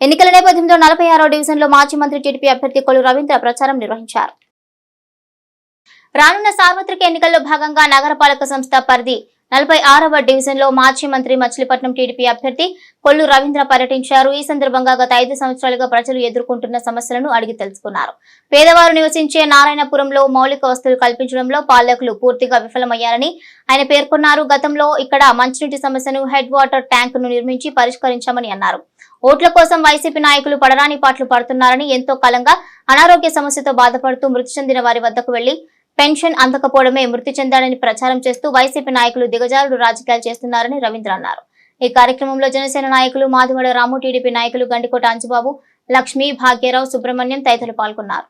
ఎన్నికల నేపథ్యంలో 46వ డివిజన్లో మాజీ మంత్రి టీడీపీ అభ్యర్థి కొల్లు రవీంద్ర ప్రచారం నిర్వహించారు. రానున్న సార్వత్రిక ఎన్నికల్లో భాగంగా నగరపాలక సంస్థ పరిధి 46వ డివిజన్లో మాజీ మంత్రి మచిలీపట్నం టీడీపీ అభ్యర్థి కొల్లు రవీంద్ర పర్యటించారు. ఈ సందర్భంగా గత 5 సంవత్సరాలుగా ప్రజలు ఎదుర్కొంటున్న సమస్యలను అడిగి తెలుసుకున్నారు. పేదవారు నివసించే నారాయణపురంలో మౌలిక వసతులు కల్పించడంలో పాలకులు పూర్తిగా విఫలమయ్యారని ఆయన పేర్కొన్నారు. గతంలో ఇక్కడ మంచినీటి సమస్యను హెడ్ వాటర్ ట్యాంక్ ను నిర్మించి పరిష్కరించామని అన్నారు. ఓట్ల కోసం వైసీపీ నాయకులు పడరాని పాటలు పడుతున్నారని, ఎంతో కాలంగా అనారోగ్య సమస్యతో బాధపడుతూ మృతి చెందిన వారి వద్దకు వెళ్లి పెన్షన్ అందకపోవడమే మృతి చెందాడని ప్రచారం చేస్తూ వైసీపీ నాయకులు దిగజారుడు రాజకీయాలు చేస్తున్నారని రవీంద్ర అన్నారు. ఈ కార్యక్రమంలో జనసేన నాయకులు మాదివాడ రాము, టీడీపీ నాయకులు గండికోట అంజుబాబు, లక్ష్మీ, భాగ్యరావు, సుబ్రహ్మణ్యం తదితరులు పాల్గొన్నారు.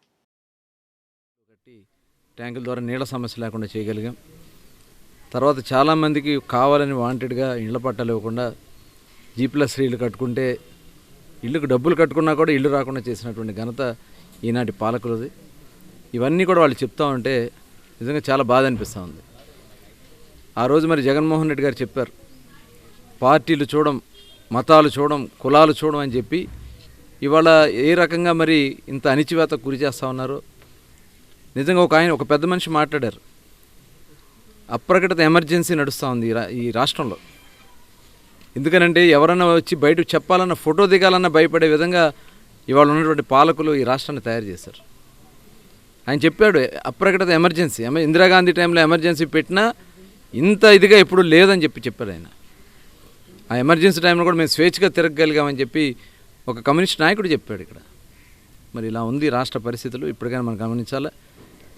ట్యాంకుల ద్వారా నీళ్ల సమస్య లేకుండా చేయగలిగాం. తర్వాత చాలామందికి కావాలని వాంటెడ్గా ఇళ్ల పట్టాలు ఇవ్వకుండా G+3 కట్టుకుంటే ఇల్లుకు డబ్బులు కట్టుకున్నా కూడా ఇల్లు రాకుండా చేసినటువంటి ఘనత ఈనాటి పాలకులది. ఇవన్నీ కూడా వాళ్ళు చెప్తా ఉంటే నిజంగా చాలా బాధ అనిపిస్తూ ఉంది. ఆ రోజు మరి జగన్మోహన్ రెడ్డి గారు చెప్పారు, పార్టీలు చూడం, మతాలు చూడం, కులాలు చూడం అని చెప్పి ఇవాళ ఏ రకంగా మరి ఇంత అణిచివేతకు గురి చేస్తూ ఉన్నారో. నిజంగా ఒక పెద్ద మనిషి మాట్లాడారు, అప్రకటిత ఎమర్జెన్సీ నడుస్తూ ఉంది ఈ రాష్ట్రంలో. ఎందుకనంటే ఎవరన్నా వచ్చి బయటకు చెప్పాలన్న, ఫోటో దిగాలన్న భయపడే విధంగా ఇవాళ ఉన్నటువంటి పాలకులు ఈ రాష్ట్రాన్ని తయారు చేశారు. ఆయన చెప్పాడు అప్రకటిత ఎమర్జెన్సీ, ఇందిరాగాంధీ టైంలో ఎమర్జెన్సీ పెట్టినా ఇంత ఇదిగా ఎప్పుడు లేదని చెప్పాడు ఆయన. ఆ ఎమర్జెన్సీ టైంలో కూడా మేము స్వేచ్ఛగా తిరగగలిగామని చెప్పి ఒక కమ్యూనిస్ట్ నాయకుడు చెప్పాడు ఇక్కడ. మరి ఇలా ఉంది రాష్ట్ర పరిస్థితులు. ఇప్పటికైనా మనం గమనించాలి.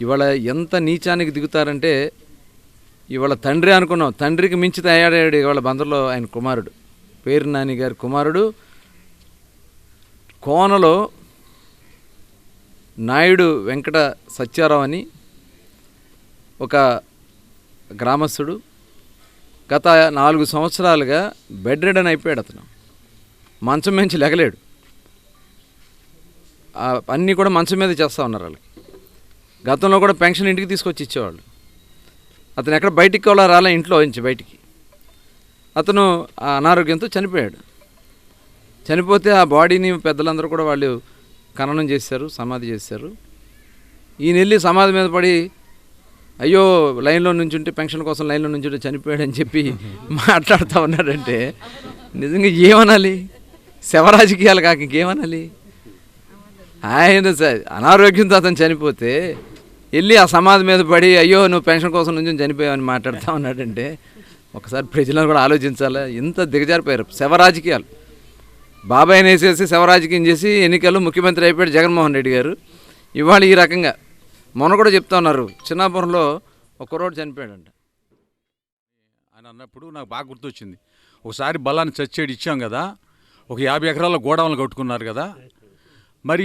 ఇవాళ ఎంత నీచానికి దిగుతారంటే, ఇవాళ తండ్రి అనుకున్నాం, తండ్రికి మించి తయారయ్యాడు ఇవాళ బందర్లో ఆయన కుమారుడు, పేరు నాని గారి కుమారుడు. కోనలో నాయుడు వెంకట సత్యారావు అని ఒక గ్రామస్తుడు గత 4 సంవత్సరాలుగా బెడ్ రిడన్ అయిపోయాడు. అతను మంచం మించి లెగలేడు. అన్నీ కూడా మంచం మీద చేస్తూ ఉన్నారు వాళ్ళకి. గతంలో కూడా పెన్షన్ ఇంటికి తీసుకొచ్చి ఇచ్చేవాళ్ళు. అతను ఎక్కడ బయటికి కూడా రాలే, ఇంట్లో నుంచి బయటికి. అతను ఆ అనారోగ్యంతో చనిపోయాడు. చనిపోతే ఆ బాడీని పెద్దలందరూ కూడా వాళ్ళు ఖననం చేశారు, సమాధి చేశారు. ఈయన వెళ్ళి సమాధి మీద పడి అయ్యో లైన్లో నుంచుంటే, పెన్షన్ కోసం లైన్లో నుంచుంటే చనిపోయాడని చెప్పి మాట్లాడుతూ ఉన్నాడంటే నిజంగా ఏమనాలి? శవరాజకీయాలు కాక ఇంకేమనాలి? ఆయన అనారోగ్యంతో అతను చనిపోతే వెళ్ళి ఆ సమాధి మీద పడి అయ్యో నువ్వు పెన్షన్ కోసం నుంచి చనిపోయావని మాట్లాడుతూ ఉన్నాడంటే ఒకసారి ప్రజలను కూడా ఆలోచించాలి. ఇంత దిగజారిపోయారు శవరాజకీయాలు. బాబాయ్ని వేసేసి శవరాజకీయం చేసి ఎన్నికల్లో ముఖ్యమంత్రి అయిపోయాడు జగన్మోహన్ రెడ్డి గారు. ఇవాళ ఈ రకంగా మొన్న కూడా చెప్తా ఉన్నారు, చిన్నాపురంలో ఒక కుర్రోడు చనిపోయాడంట. ఆయన అన్నప్పుడు నాకు బాగా గుర్తొచ్చింది. ఒకసారి బలాన్ని చచ్చేడు ఇచ్చాం కదా, ఒక 50 ఎకరాల గోడౌన్లు కట్టుకున్నారు కదా, మరి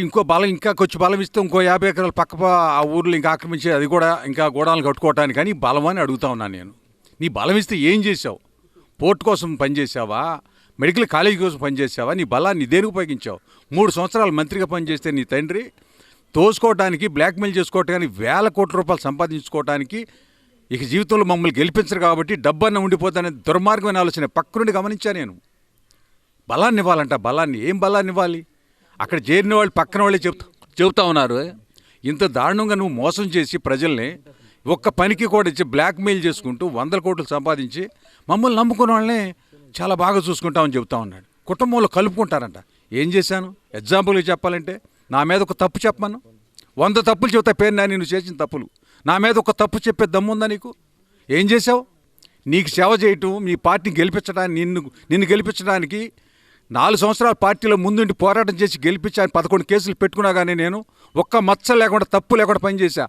ఇంకా కొంచెం బలం ఇస్తే ఇంకో 50 ఎకరాలు పక్క ఆ ఊర్లో ఇంకా ఆక్రమించి అది కూడా ఇంకా గోడౌన్లు కట్టుకోవటానికి కానీ బలం అని అడుగుతా ఉన్నాను నేను. నీ బలం ఇస్తే ఏం చేసావు? పోర్టు కోసం పనిచేసావా? మెడికల్ కాలేజీ కోసం పనిచేసావా? నీ బలాన్ని దేనికి ఉపయోగించావు? 3 సంవత్సరాలు మంత్రిగా పనిచేస్తే నీ తండ్రి తోసుకోవడానికి, బ్లాక్మెయిల్ చేసుకోవటానికి, వేల కోట్ల రూపాయలు సంపాదించుకోవటానికి ఇక జీవితంలో మమ్మల్ని గెలిపించరు కాబట్టి డబ్బన్న ఉండిపోతానే దుర్మార్గమైన ఆలోచన పక్క నుండి గమనించా నేను. బలాన్ని ఇవ్వాలంట. బలాన్ని ఏం బలాన్ని ఇవ్వాలి? అక్కడ చేరిన వాళ్ళు పక్కన వాళ్ళే చెబుతా ఉన్నారు. ఇంత దారుణంగా నువ్వు మోసం చేసి ప్రజల్ని ఒక్క పనికి కూడా ఇచ్చి బ్లాక్మెయిల్ చేసుకుంటూ 100 కోట్లు సంపాదించి మమ్మల్ని నమ్ముకున్న వాళ్ళని చాలా బాగా చూసుకుంటామని చెబుతా ఉన్నాడు. కుటుంబంలో కలుపుకుంటారంట. ఏం చేశాను? ఎగ్జాంపుల్గా చెప్పాలంటే నా మీద ఒక తప్పు చెప్పమను. 100 తప్పులు చెబుతా పేరు నాని నువ్వు చేసిన తప్పులు. నా మీద ఒక తప్పు చెప్పే దమ్ముందా నీకు? ఏం చేసావు? నీకు సేవ చేయటం, నీ పార్టీని గెలిపించడానికి, నిన్ను గెలిపించడానికి 4 సంవత్సరాల పార్టీలో ముందుండి పోరాటం చేసి గెలిపించాను. 11 కేసులు పెట్టుకున్నా కానీ నేను ఒక్క మచ్చ లేకుండా, తప్పు లేకుండా పనిచేశా.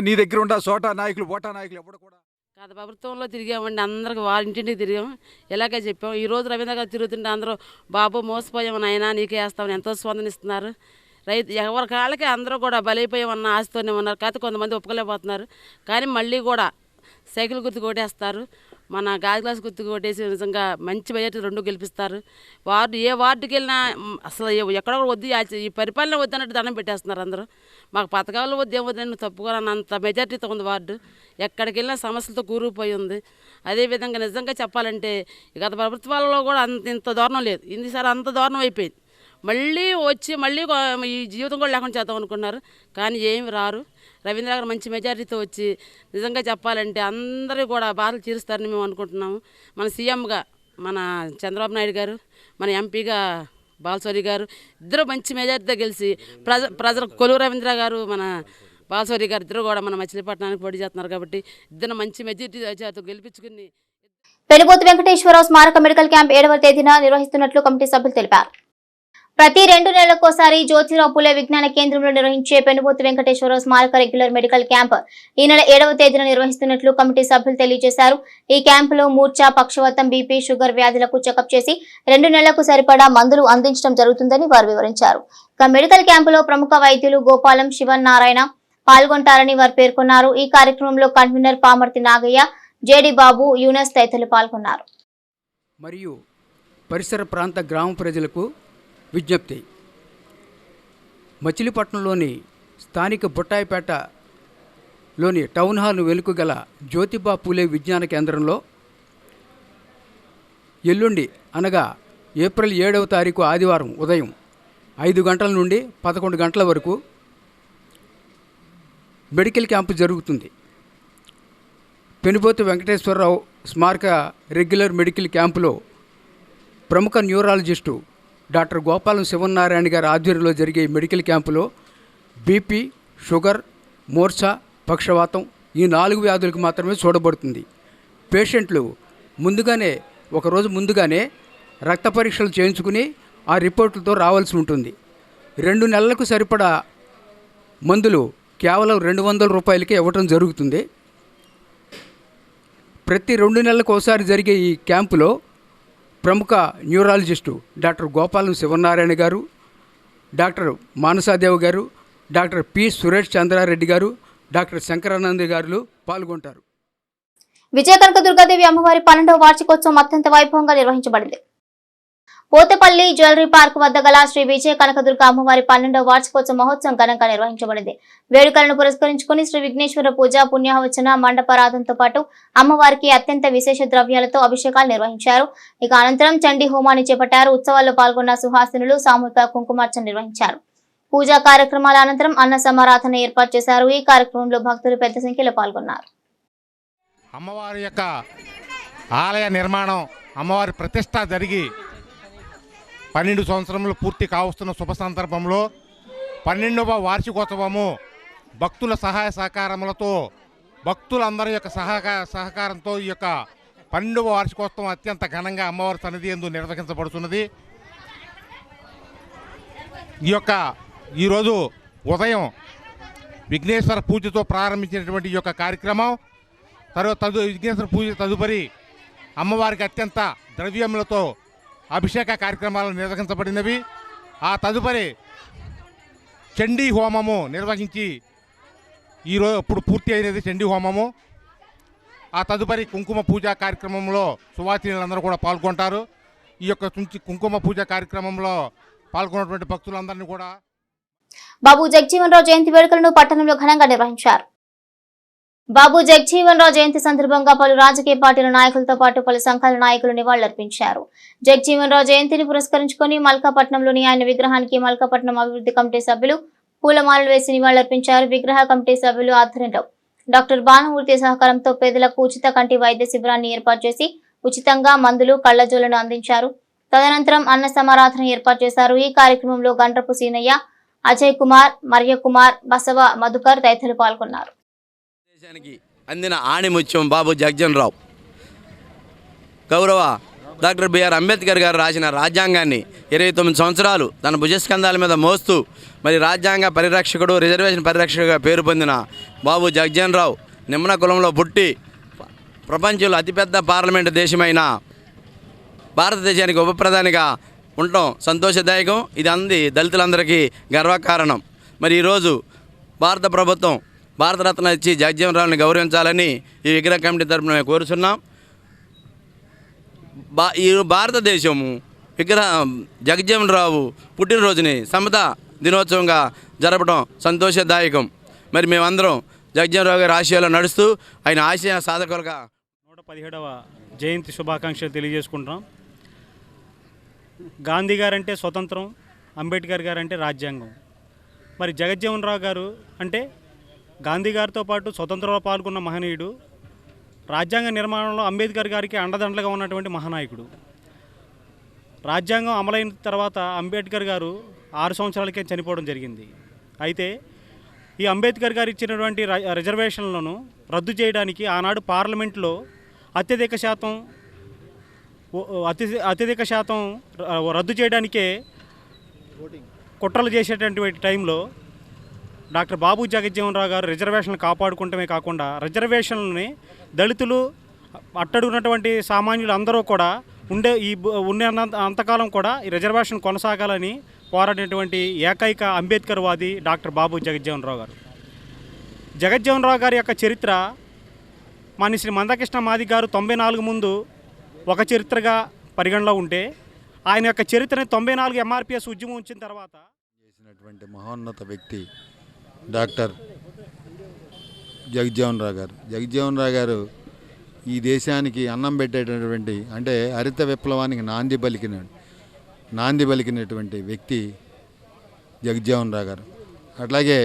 నీ దగ్గర ఉండ సోటా నాయకులు, ఓటా నాయకులు ఎవరు కూడా గత ప్రభుత్వంలో తిరిగామండి. అందరికి వారింటింటికి తిరిగాము. ఇలాగే చెప్పాము. ఈరోజు రవీంద్ర గారు తిరుగుతుంటే అందరూ బాబు మోసపోయాము నాయన, నీకే వేస్తామని ఎంతో స్పందనిస్తున్నారు. ఎవరి కాళ్ళకి అందరూ కూడా బలైపోయామన్న ఆశతోనే ఉన్నారు. కాకపోతే కొంతమంది ఒప్పుకోలేకపోతున్నారు. కానీ మళ్ళీ కూడా సైకిల్ గుర్తు కొట్టేస్తారు. మన గాజు గ్లాస్ గుర్తు కొట్టేసి నిజంగా మంచి మెజార్టీ 2 గెలిపిస్తారు. ఏ వార్డుకి వెళ్ళినా అసలు ఎక్కడ వద్దు, ఈ పరిపాలన వద్దన్నట్టు దండం పెట్టేస్తున్నారు అందరూ. మాకు పథకాలు వద్దు, ఏమొద్దని తప్పుకోవాలన్నంత మెజార్టీతో ఉంది వార్డు. ఎక్కడికి వెళ్ళినా సమస్యలతో కూరుకుపోయి ఉంది. అదేవిధంగా నిజంగా చెప్పాలంటే గత ప్రభుత్వాలలో కూడా ఇంత దారుణం లేదు. ఈసారి అంత దారుణం అయిపోయింది. మళ్ళీ వచ్చి మళ్ళీ ఈ జీవితం కూడా లేకుండా చేద్దాం అనుకున్నారు, కానీ ఏమి రారు. రవీంద్ర గారు మంచి మెజారిటీతో వచ్చి నిజంగా చెప్పాలంటే అందరూ కూడా బాధలు తీరుస్తారని మేము అనుకుంటున్నాము. మన సీఎంగా మన చంద్రబాబు నాయుడు గారు, మన ఎంపీగా బాలశౌరి గారు ఇద్దరు మంచి మెజారిటీతో గెలిచి ప్రజలకు కొలువు రవీంద్ర గారు, మన బాలశౌరి గారు ఇద్దరు కూడా మన మచిలీపట్నానికి పోటీ చేస్తున్నారు. కాబట్టి ఇద్దరు మంచి మెజారిటీతో గెలిపించుకుని పెనుబోతు వెంకటేశ్వరరావు స్మారక మెడికల్ క్యాంప్ 7వ తేదీన నిర్వహిస్తున్నట్లు కమిటీ సభ్యులు తెలిపారు. ప్రతి 2 నెలలకోసారి జ్యోతిరావు పులే విజ్ఞాన కేంద్రంలో నిర్వహించే పెనుబోతు వెంకటేశ్వరరావు స్మారక రెగ్యులర్ మెడికల్ క్యాంప్ ఈ నెల 7వ తేదీన నిర్వహిస్తున్నట్లు కమిటీ సభ్యులు తెలియజేశారు. ఈ క్యాంపులో మూర్ఛ, పక్షవాతం, బీపీ, షుగర్ వ్యాధులకు చెకప్ చేసి 2 నెలలకు సరిపడా మందులు అందించడం జరుగుతుందని వారు వివరించారు. ఇక మెడికల్ క్యాంపులో ప్రముఖ వైద్యులు గోపాలం, శివన్ నారాయణ పాల్గొంటారని వారు పేర్కొన్నారు. ఈ కార్యక్రమంలో కన్వీనర్ పామర్తి నాగయ్య, జేడి బాబు, యూనస్ తదితరులు పాల్గొన్నారు. మరియు పరిసర ప్రాంత గ్రామ ప్రజలకు విజ్ఞప్తి. మచిలీపట్నంలోని స్థానిక బుట్టాయిపేటలోని టౌన్ హాల్ వెనుక గల జ్యోతిబా పూలే విజ్ఞాన కేంద్రంలో ఎల్లుండి అనగా ఏప్రిల్ 7వ తారీఖు ఆదివారం ఉదయం 5 గంటల నుండి 11 గంటల వరకు మెడికల్ క్యాంపు జరుగుతుంది. పెనుబోతు వెంకటేశ్వరరావు స్మారక రెగ్యులర్ మెడికల్ క్యాంపులో ప్రముఖ న్యూరాలజిస్టు డాక్టర్ గోపాలం శివనారాయణ గారి ఆధ్వర్యంలో జరిగే మెడికల్ క్యాంపులో బీపీ, షుగర్, మూర్ఛ, పక్షవాతం ఈ 4 వ్యాధులకు మాత్రమే చూడబడుతుంది. పేషెంట్లు ఒకరోజు ముందుగానే రక్త పరీక్షలు చేయించుకుని ఆ రిపోర్టులతో రావాల్సి ఉంటుంది. 2 నెలలకు సరిపడా మందులు కేవలం 200 రూపాయలకే ఇవ్వటం జరుగుతుంది. ప్రతి 2 నెలలకు ఒకసారి జరిగే ఈ క్యాంపులో ప్రముఖ న్యూరాలజిస్టు డాక్టర్ గోపాలం శివనారాయణ గారు, డాక్టర్ మానసాదేవి గారు, డాక్టర్ పి సురేష్ చంద్రారెడ్డి గారు, డాక్టర్ శంకరానంద గారు పాల్గొంటారు. విజయ కనక దుర్గాదేవి అమ్మవారి 12వ వార్షికోత్సవం అత్యంత వైభవంగా నిర్వహించబడింది. పోతపల్లి జ్యువెలరీ పార్క్ వద్ద గల శ్రీ విజయ కనకదుర్గ అమ్మవారి 12వ వార్షికోత్సవ మహోత్సవం ఘనంగా నిర్వహించబడింది. వేడుకలను పురస్కరించుకుని శ్రీ విఘ్నేశ్వర పూజ, పుణ్యాహవచన, మండపారాధనతో పాటు అమ్మవారికి అత్యంత విశేష ద్రవ్యాలతో అభిషేకాలు నిర్వహించారు. ఇక అనంతరం చండీ హోమాన్ని చేపట్టారు. ఉత్సవాల్లో పాల్గొన్న సుహాసినులు సామూహిక కుంకుమార్చన నిర్వహించారు. పూజా కార్యక్రమాల అనంతరం అన్న సమారాధన ఏర్పాటు చేశారు. ఈ కార్యక్రమంలో భక్తులు పెద్ద సంఖ్యలో పాల్గొన్నారు. అమ్మవారి యొక్క ఆలయ నిర్మాణం, అమ్మవారి ప్రతిష్ట జరిగి 12 సంవత్సరములు పూర్తి కావస్తున్న శుభ సందర్భంలో 12వ వార్షికోత్సవము భక్తుల సహాయ సహకారములతో, భక్తులందరి యొక్క సహకారంతో ఈ యొక్క 12వ వార్షికోత్సవం అత్యంత ఘనంగా అమ్మవారి సన్నిధి యందు నిర్వహించబడుతున్నది. ఈరోజు ఉదయం విఘ్నేశ్వర పూజతో ప్రారంభించినటువంటి ఈ యొక్క కార్యక్రమం విఘ్నేశ్వర పూజ తదుపరి అమ్మవారికి అత్యంత ద్రవ్యములతో అభిషేక కార్యక్రమాలు నిర్వహించబడినవి. ఆ తదుపరి చండీ హోమము నిర్వహించి ఇప్పుడు పూర్తి అయినది చండీ హోమము. ఆ తదుపరి కుంకుమ పూజా కార్యక్రమంలో సువాసినులందరూ కూడా పాల్గొంటారు. ఈ యొక్క కుంకుమ పూజ కార్యక్రమంలో పాల్గొన్నటువంటి భక్తులందరినీ కూడా బాబు జగజీవన్ రావు జయంతి వేడుకలను పట్టణంలో ఘనంగా నిర్వహించారు. బాబు జగజీవన్ రావు జయంతి సందర్భంగా పలు రాజకీయ పార్టీల నాయకులతో పాటు పలు సంఘాల నాయకులు నివాళులర్పించారు. జగజీవన్ రావు జయంతిని పురస్కరించుకుని మల్కాపట్నంలోని ఆయన విగ్రహానికి మల్కాపట్నం అభివృద్ధి కమిటీ సభ్యులు పూలమాలలు వేసి నివాళులర్పించారు. విగ్రహ కమిటీ సభ్యులు ఆధ్వర్యంలో డాక్టర్ భానుమూర్తి సహకారంతో పేదలకు ఉచిత కంటి వైద్య శిబిరాన్ని ఏర్పాటు చేసి ఉచితంగా మందులు, కళ్లజోళ్లను అందించారు. తదనంతరం అన్న సమారాధన ఏర్పాటు చేశారు. ఈ కార్యక్రమంలో గండ్రపు సీనయ్య, అజయ్ కుమార్, మర్య కుమార్, బసవ మధుకర్ తదితరులు పాల్గొన్నారు. దేశానికి అందిన ఆణిముత్యం బాబు జగజీవన్ రావు. గౌరవ డాక్టర్ బిఆర్ అంబేద్కర్ గారు రాసిన రాజ్యాంగాన్ని 29 సంవత్సరాలు తన భుజస్కంధాల మీద మోస్తూ మరి రాజ్యాంగ పరిరక్షకుడు, రిజర్వేషన్ పరిరక్షకుడుగా పేరు పొందిన బాబు జగజీవన్ రావు నిమ్న కులంలో పుట్టి ప్రపంచంలో అతిపెద్ద పార్లమెంటు దేశమైన భారతదేశానికి ఉప ప్రధానిగా ఉండటం సంతోషదాయకం. ఇది అంది దళితులందరికీ గర్వకారణం. మరి ఈరోజు భారత ప్రభుత్వం భారతరత్న ఇచ్చి జగజీవన్ రావుని గౌరవించాలని ఈ విగ్రహ కమిటీ తరఫున మేము కోరుచున్నాం. ఈ భారతదేశము జగజీవన్ రావు పుట్టినరోజుని సమతా దినోత్సవంగా జరపడం సంతోషదాయకం. మరి మేమందరం జగజీవన్ రావు గారి ఆశయాల్లో నడుస్తూ ఆయన ఆశయ సాధకులుగా 117వ జయంతి శుభాకాంక్షలు తెలియజేసుకుంటున్నాం. గాంధీ గారంటే స్వతంత్రం, అంబేద్కర్ గారు అంటే రాజ్యాంగం. మరి జగజ్జీవన్ రావు గారు అంటే గాంధీ గారితో పాటు స్వతంత్రంలో పాల్గొన్న మహనీయుడు, రాజ్యాంగ నిర్మాణంలో అంబేద్కర్ గారికి అండదండలుగా ఉన్నటువంటి మహానాయకుడు. రాజ్యాంగం అమలైన తర్వాత అంబేద్కర్ గారు 6 సంవత్సరాలకే చనిపోవడం జరిగింది. అయితే ఈ అంబేద్కర్ గారు ఇచ్చినటువంటి రిజర్వేషన్లను రద్దు చేయడానికి ఆనాడు పార్లమెంట్లో అత్యధిక శాతం రద్దు చేయడానికే కుట్రలు చేసేటటువంటి టైంలో డాక్టర్ బాబు జగజ్జీవన్ రావు గారు రిజర్వేషన్లు కాపాడుకుంటమే కాకుండా రిజర్వేషన్లని దళితులు, అట్టడున్నటువంటి సామాన్యులు అందరూ కూడా ఉండే అంతకాలం కూడా ఈ రిజర్వేషన్ కొనసాగాలని పోరాడినటువంటి ఏకైక అంబేద్కర్ వాది డాక్టర్ బాబు జగజ్జీవన్ రావు గారు. జగజ్జీవన్ రావు గారి యొక్క చరిత్ర మన శ్రీ మందకృష్ణ మాది గారు 94 ముందు ఒక చరిత్రగా పరిగణలో ఉంటే, ఆయన యొక్క చరిత్రని 94 ఎంఆర్పిఎస్ ఉద్యమం వచ్చిన తర్వాత చేసినటువంటి మహోన్నత వ్యక్తి డాక్టర్ జగజ్జీవన్ రావు గారు. జగజ్జీవన్ రావు గారు ఈ దేశానికి అన్నం పెట్టేటటువంటి, అంటే హరిత విప్లవానికి నాంది పలికినటువంటి వ్యక్తి జగజ్జీవన్ రావు గారు. అట్లాగే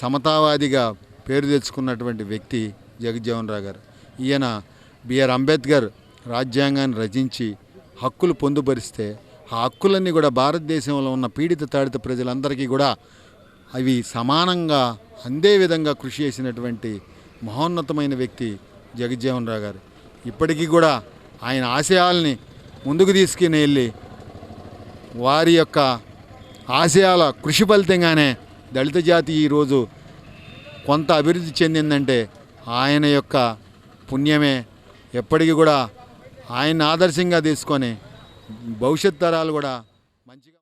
సమతావాదిగా పేరు తెచ్చుకున్నటువంటి వ్యక్తి జగజ్జీవన్ రావు గారు. ఈయన బిఆర్ అంబేద్కర్ రాజ్యాంగాన్ని రచించి హక్కులు పొందుపరిస్తే ఆ హక్కులన్నీ కూడా భారతదేశంలో ఉన్న పీడిత తాడిత ప్రజలందరికీ కూడా అవి సమానంగా అందే విధంగా కృషి చేసినటువంటి మహోన్నతమైన వ్యక్తి జగజ్జీవన్ రావు గారు. ఇప్పటికీ కూడా ఆయన ఆశయాల్ని ముందుకు తీసుకుని వెళ్ళి వారి యొక్క ఆశయాల కృషి ఫలితంగానే దళిత జాతి ఈరోజు కొంత అభివృద్ధి చెందిందంటే ఆయన యొక్క పుణ్యమే. ఎప్పటికీ కూడా ఆయన ఆదర్శంగా తీసుకొని భవిష్యత్ తరాలు కూడా మంచిగా.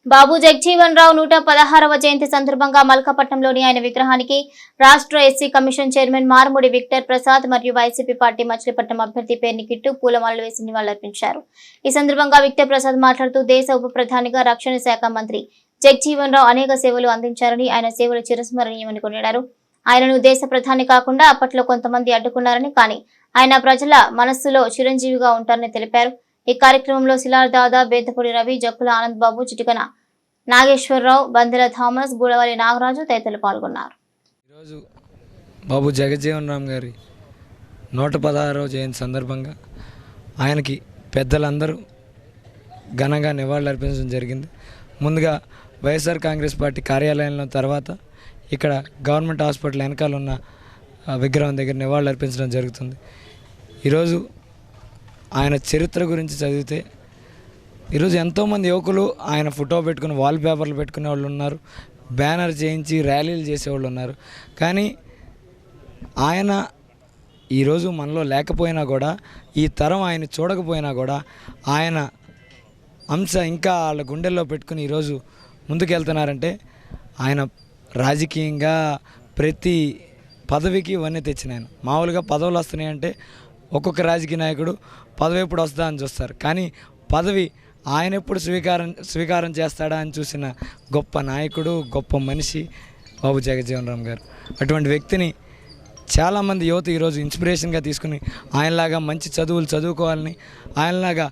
బాబు జగజీవన్ రావు 116వ జయంతి సందర్భంగా మల్కాపట్నంలోని ఆయన విగ్రహానికి రాష్ట్ర SC commission chairman Marumudi Victor Prasad మరియు వైసీపీ పార్టీ మచిలీపట్నం అభ్యర్థి పేర్ని కిట్టు పూలమాలలు వేసి నివాళులర్పించారు. ఈ సందర్భంగా విక్టర్ ప్రసాద్ మాట్లాడుతూ దేశ ఉప ప్రధానిగా రక్షణ శాఖ మంత్రి జగజీవన్ రావు అనేక సేవలు అందించారని, ఆయన సేవలు చిరస్మరణీయమని కొనియాడారు. ఆయనను దేశ ప్రధాని కాకుండా అప్పట్లో కొంతమంది అడ్డుకున్నారని, కానీ ఆయన ప్రజల మనస్సులో చిరంజీవిగా ఉంటారని తెలిపారు. ఈ కార్యక్రమంలో శిలార్ దాదా, బేతపూడి రవి, జక్కుల ఆనంద్ బాబు, చిటికన నాగేశ్వరరావు, బందెల థామస్, గూడవల్లి నాగరాజు తదితరులు పాల్గొన్నారు. ఈరోజు బాబు జగజ్జీవన్ రామ్ గారి 116వ జయంతి సందర్భంగా ఆయనకి పెద్దలందరూ ఘనంగా నివాళులర్పించడం జరిగింది. ముందుగా వైఎస్ఆర్ కాంగ్రెస్ పార్టీ కార్యాలయంలో, తర్వాత ఇక్కడ గవర్నమెంట్ హాస్పిటల్ వెనకాల ఉన్న విగ్రహం దగ్గర నివాళులు అర్పించడం జరుగుతుంది. ఈరోజు ఆయన చరిత్ర గురించి చదివితే ఈరోజు ఎంతోమంది యువకులు ఆయన ఫోటో పెట్టుకుని వాల్ పేపర్లు పెట్టుకునే వాళ్ళు ఉన్నారు, బ్యానర్ చేయించి ర్యాలీలు చేసేవాళ్ళు ఉన్నారు. కానీ ఆయన ఈరోజు మనలో లేకపోయినా కూడా, ఈ తరం ఆయన చూడకపోయినా కూడా ఆయన అంశ ఇంకా వాళ్ళ గుండెల్లో పెట్టుకుని ఈరోజు ముందుకెళ్తున్నారంటే ఆయన రాజకీయంగా ప్రతి పదవికి ఇవన్నీ తెచ్చిన ఆయన. మామూలుగా పదవులు వస్తున్నాయంటే ఒక్కొక్క రాజకీయ నాయకుడు పదవి ఎప్పుడు వస్తుందా అని చూస్తారు, కానీ పదవి ఆయన ఎప్పుడు స్వీకారం చేస్తాడా అని చూసిన గొప్ప నాయకుడు, గొప్ప మనిషి బాబు జగజ్జీవన్ రామ్ గారు. అటువంటి వ్యక్తిని చాలామంది యువత ఈరోజు ఇన్స్పిరేషన్గా తీసుకుని ఆయనలాగా మంచి చదువులు చదువుకోవాలని, ఆయనలాగా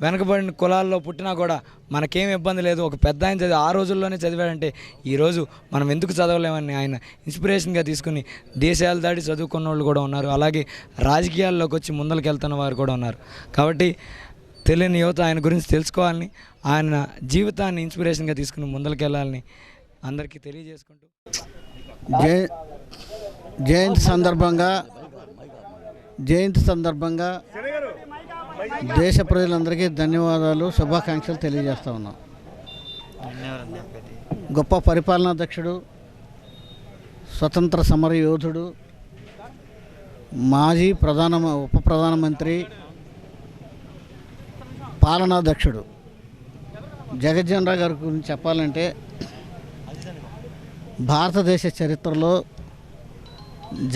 వెనకబడిన కులాల్లో పుట్టినా కూడా మనకేం ఇబ్బంది లేదు, ఒక పెద్ద ఆయన చదివి ఆ రోజుల్లోనే చదివాడంటే ఈరోజు మనం ఎందుకు చదవలేమని ఆయన ఇన్స్పిరేషన్గా తీసుకుని దేశాలు దాటి చదువుకున్న వాళ్ళు కూడా ఉన్నారు. అలాగే రాజకీయాల్లోకి వచ్చి ముందరికి వెళ్తున్న వారు కూడా ఉన్నారు. కాబట్టి తెలియని యువత ఆయన గురించి తెలుసుకోవాలని, ఆయన జీవితాన్ని ఇన్స్పిరేషన్గా తీసుకుని ముందరికి వెళ్ళాలని అందరికీ తెలియజేసుకుంటూ జయంతి సందర్భంగా దేశ ప్రజలందరికీ ధన్యవాదాలు, శుభాకాంక్షలు తెలియజేస్తా ఉన్నాం. గొప్ప పరిపాలనాధ్యక్షుడు, స్వతంత్ర సమర యోధుడు, మాజీ ఉప ప్రధానమంత్రి, పాలనాధ్యక్షుడు జగజ్జీవన్ రావు గారి గురించి చెప్పాలంటే భారతదేశ చరిత్రలో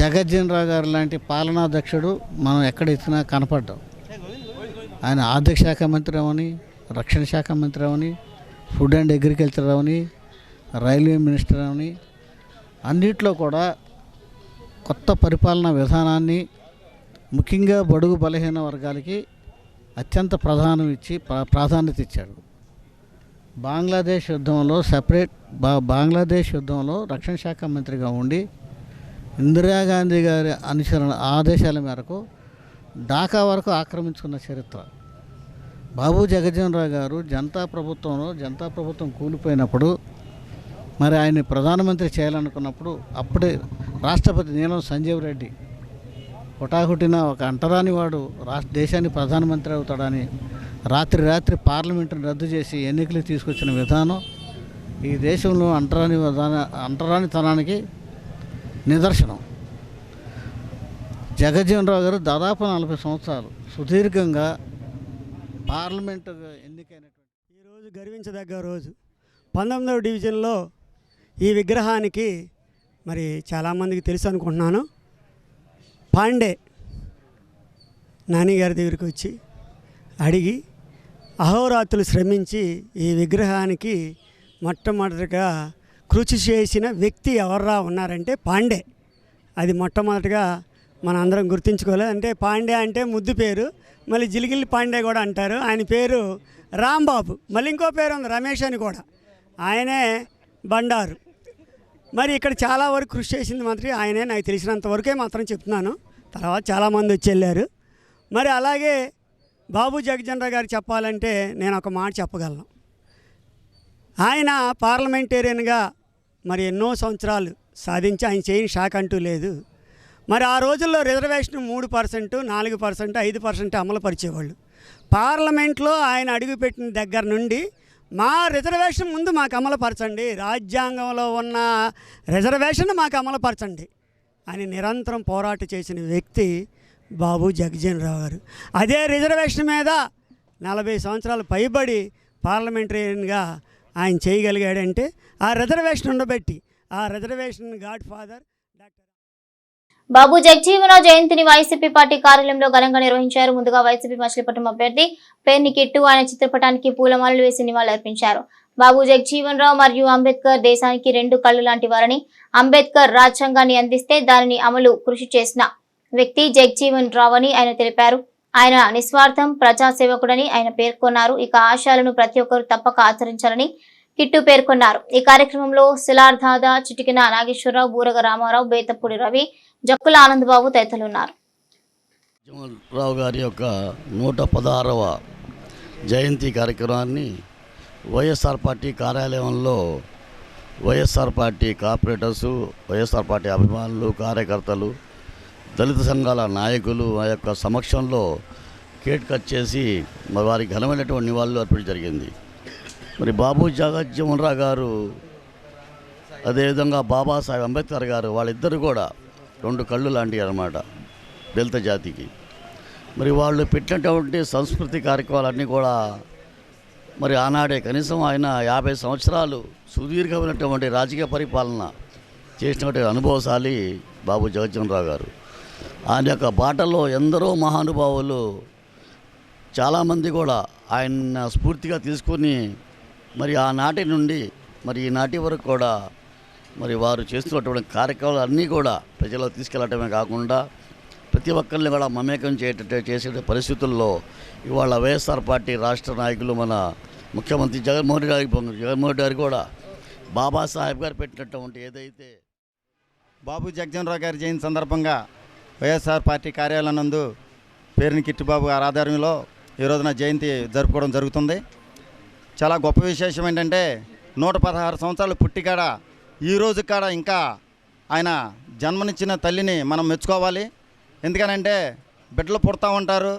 జగజ్జీవన్ రావు గారు లాంటి పాలనాధ్యక్షుడు మనం ఎక్కడ ఇచ్చినా కనపడ్డాం. ఆయన ఆర్థిక శాఖ మంత్రి అవని, రక్షణ శాఖ మంత్రి అవని, ఫుడ్ అండ్ అగ్రికల్చర్ అవని, రైల్వే మినిస్టర్ అవని, అన్నిట్లో కూడా కొత్త పరిపాలనా విధానాన్ని ముఖ్యంగా బడుగు బలహీన వర్గాలకి అత్యంత ప్రాధాన్యత ఇచ్చాడు. బంగ్లాదేశ్ యుద్ధంలో బంగ్లాదేశ్ యుద్ధంలో రక్షణ శాఖ మంత్రిగా ఉండి ఇందిరాగాంధీ గారి ఆదేశాల మేరకు ఢాకా వరకు ఆక్రమించుకున్న చరిత్ర. బాబు జగజ్జీవన్ రావు గారు జనతా ప్రభుత్వం కూలిపోయినప్పుడు మరి ఆయన్ని ప్రధానమంత్రి చేయాలనుకున్నప్పుడు అప్పుడే రాష్ట్రపతి నీలం సంజీవ్ రెడ్డి హుటాహుటిన ఒక అంటరాని వాడు దేశానికి ప్రధానమంత్రి అవుతాడని రాత్రి పార్లమెంటును రద్దు చేసి ఎన్నికలు తీసుకొచ్చిన విధానం ఈ దేశంలో అంటరానితనానికి నిదర్శనం. జగజ్జీవన్ రావు గారు దాదాపు 40 సంవత్సరాలు సుదీర్ఘంగా పార్లమెంటు ఎన్నికైనటువంటి ఈరోజు గర్వించదగ్గ రోజు. 19వ డివిజన్లో ఈ విగ్రహానికి మరి చాలామందికి తెలుసు అనుకుంటున్నాను. పాండే నాని గారి దగ్గరికి వచ్చి అడిగి అహోరాత్రులు శ్రమించి ఈ విగ్రహానికి మొట్టమొదటిగా కృషి చేసిన వ్యక్తి ఎవర్రా ఉన్నారంటే పాండే. అది మొట్టమొదటిగా మన అందరం గుర్తుంచుకోవాలి. అంటే పాండే అంటే ముద్దు పేరు, మళ్ళీ జిలిగిల్లి పాండే కూడా అంటారు. ఆయన పేరు రాంబాబు, మళ్ళీ ఇంకో పేరు ఉంది రమేష్ అని కూడా, ఆయనే బండారు. మరి ఇక్కడ చాలా వరకు కృషి చేసింది మాత్రం ఆయనే, నాకు తెలిసినంత వరకే మాత్రం చెప్తున్నాను. తర్వాత చాలామంది వచ్చి వెళ్ళారు. మరి అలాగే బాబు జగజ్జీవన్ రావు గారు చెప్పాలంటే నేను ఒక మాట చెప్పగలను. ఆయన పార్లమెంటేరియన్గా మరి ఎన్నో సంవత్సరాలు సాధించి ఆయన చేయని శాఖ అంటూ లేదు. మరి ఆ రోజుల్లో రిజర్వేషన్ 3%, 4%, 5% అమలు పరిచేవాళ్ళు. పార్లమెంట్లో ఆయన అడుగుపెట్టిన దగ్గర నుండి మా రిజర్వేషన్ ముందు మాకు అమలుపరచండి, రాజ్యాంగంలో ఉన్న రిజర్వేషన్ మాకు అమలుపరచండి అని నిరంతరం పోరాటం చేసిన వ్యక్తి బాబు జగజ్జీవన్ రావు గారు. అదే రిజర్వేషన్ మీద 40 సంవత్సరాలు పైబడి పార్లమెంటరీగా ఆయన చేయగలిగాడంటే ఆ రిజర్వేషన్ ఉండబెట్టి, ఆ రిజర్వేషన్ గాడ్ ఫాదర్ డాక్టర్ బాబు జగజ్జీవన్ రావు జయంతిని వైసీపీ పార్టీ కార్యాలయంలో ఘనంగా నిర్వహించారు. ముందుగా వైసీపీ మచిలీపట్నం అభ్యర్థి పేర్ని కిట్టు ఆయన చిత్రపటానికి పూలమాలలు వేసి నివాళులర్పించారు. బాబు జగజ్జీవన్ రావు మరియు అంబేద్కర్ దేశానికి 2 కళ్ళు లాంటి వారని, అంబేద్కర్ రాజ్యాంగాన్ని అందిస్తే దానిని అమలు కృషి చేసిన వ్యక్తి జగజ్జీవన్ రావు అని ఆయన తెలిపారు. ఆయన నిస్వార్థం ప్రజాసేవకుడని ఆయన పేర్కొన్నారు. ఇక ఆశయాలను ప్రతి ఒక్కరూ తప్పక ఆచరించాలని కిట్టు పేర్కొన్నారు. ఈ కార్యక్రమంలో సిలార్దాదా, చిటికిన నాగేశ్వరరావు, బూరగ రామారావు, బేతపూడి రవి, జక్కుల ఆనందబాబు తదితరులు ఉన్నారు. రావు గారి యొక్క 116వ జయంతి కార్యక్రమాన్ని వైఎస్ఆర్ పార్టీ కార్యాలయంలో YSR party corporators, YSR party అభిమానులు, కార్యకర్తలు, దళిత సంఘాల నాయకులు ఆ యొక్క సమక్షంలో కేక్ కట్ చేసి వారికి ఘనమైనటువంటి నివాళులు అర్పించడం జరిగింది. మరి బాబు జగజ్జీవన్ రావు గారు, అదేవిధంగా బాబాసాహెబ్ అంబేద్కర్ గారు, వాళ్ళిద్దరు కూడా 2 కళ్ళు లాంటివి అన్నమాట దళిత జాతికి. మరి వాళ్ళు పెట్టినటువంటి సంస్కృతి కార్యక్రమాలన్నీ కూడా మరి ఆనాడే కనీసం ఆయన 50 సంవత్సరాలు సుదీర్ఘమైనటువంటి రాజకీయ పరిపాలన చేసినటువంటి అనుభవశాలి బాబు జగజ్జీవన్ రావు గారు. ఆయన యొక్క బాటలో ఎందరో మహానుభావులు చాలామంది కూడా ఆయన స్ఫూర్తిగా తీసుకొని మరి ఆనాటి నుండి మరి ఈనాటి వరకు కూడా మరి వారు చేస్తున్నటువంటి కార్యక్రమాలు అన్నీ కూడా ప్రజల్లో తీసుకెళ్లటమే కాకుండా ప్రతి ఒక్కరిని కూడా మమేకం చేసే పరిస్థితుల్లో ఇవాళ వైఎస్ఆర్ పార్టీ రాష్ట్ర నాయకులు మన ముఖ్యమంత్రి జగన్మోహన్ రెడ్డి గారు కూడా బాబాసాహెబ్ గారు పెట్టినటువంటి ఏదైతే బాబు జగజ్జీవన్ రావు గారి జయంతి సందర్భంగా వైఎస్ఆర్ పార్టీ కార్యాలయం నందు పేర్ని కిట్టుబాబు గారి ఆధ్వర్యంలో ఈ రోజున జయంతి జరుపుకోవడం జరుగుతుంది. చాలా గొప్ప విశేషం ఏంటంటే 116 సంవత్సరాలు పుట్టికాడ ఈ రోజు కాడ ఇంకా ఆయన జన్మనిచ్చిన తల్లిని మనం మెచ్చుకోవాలి. ఎందుకనంటే బిడ్డలు పుడతా ఉంటారు,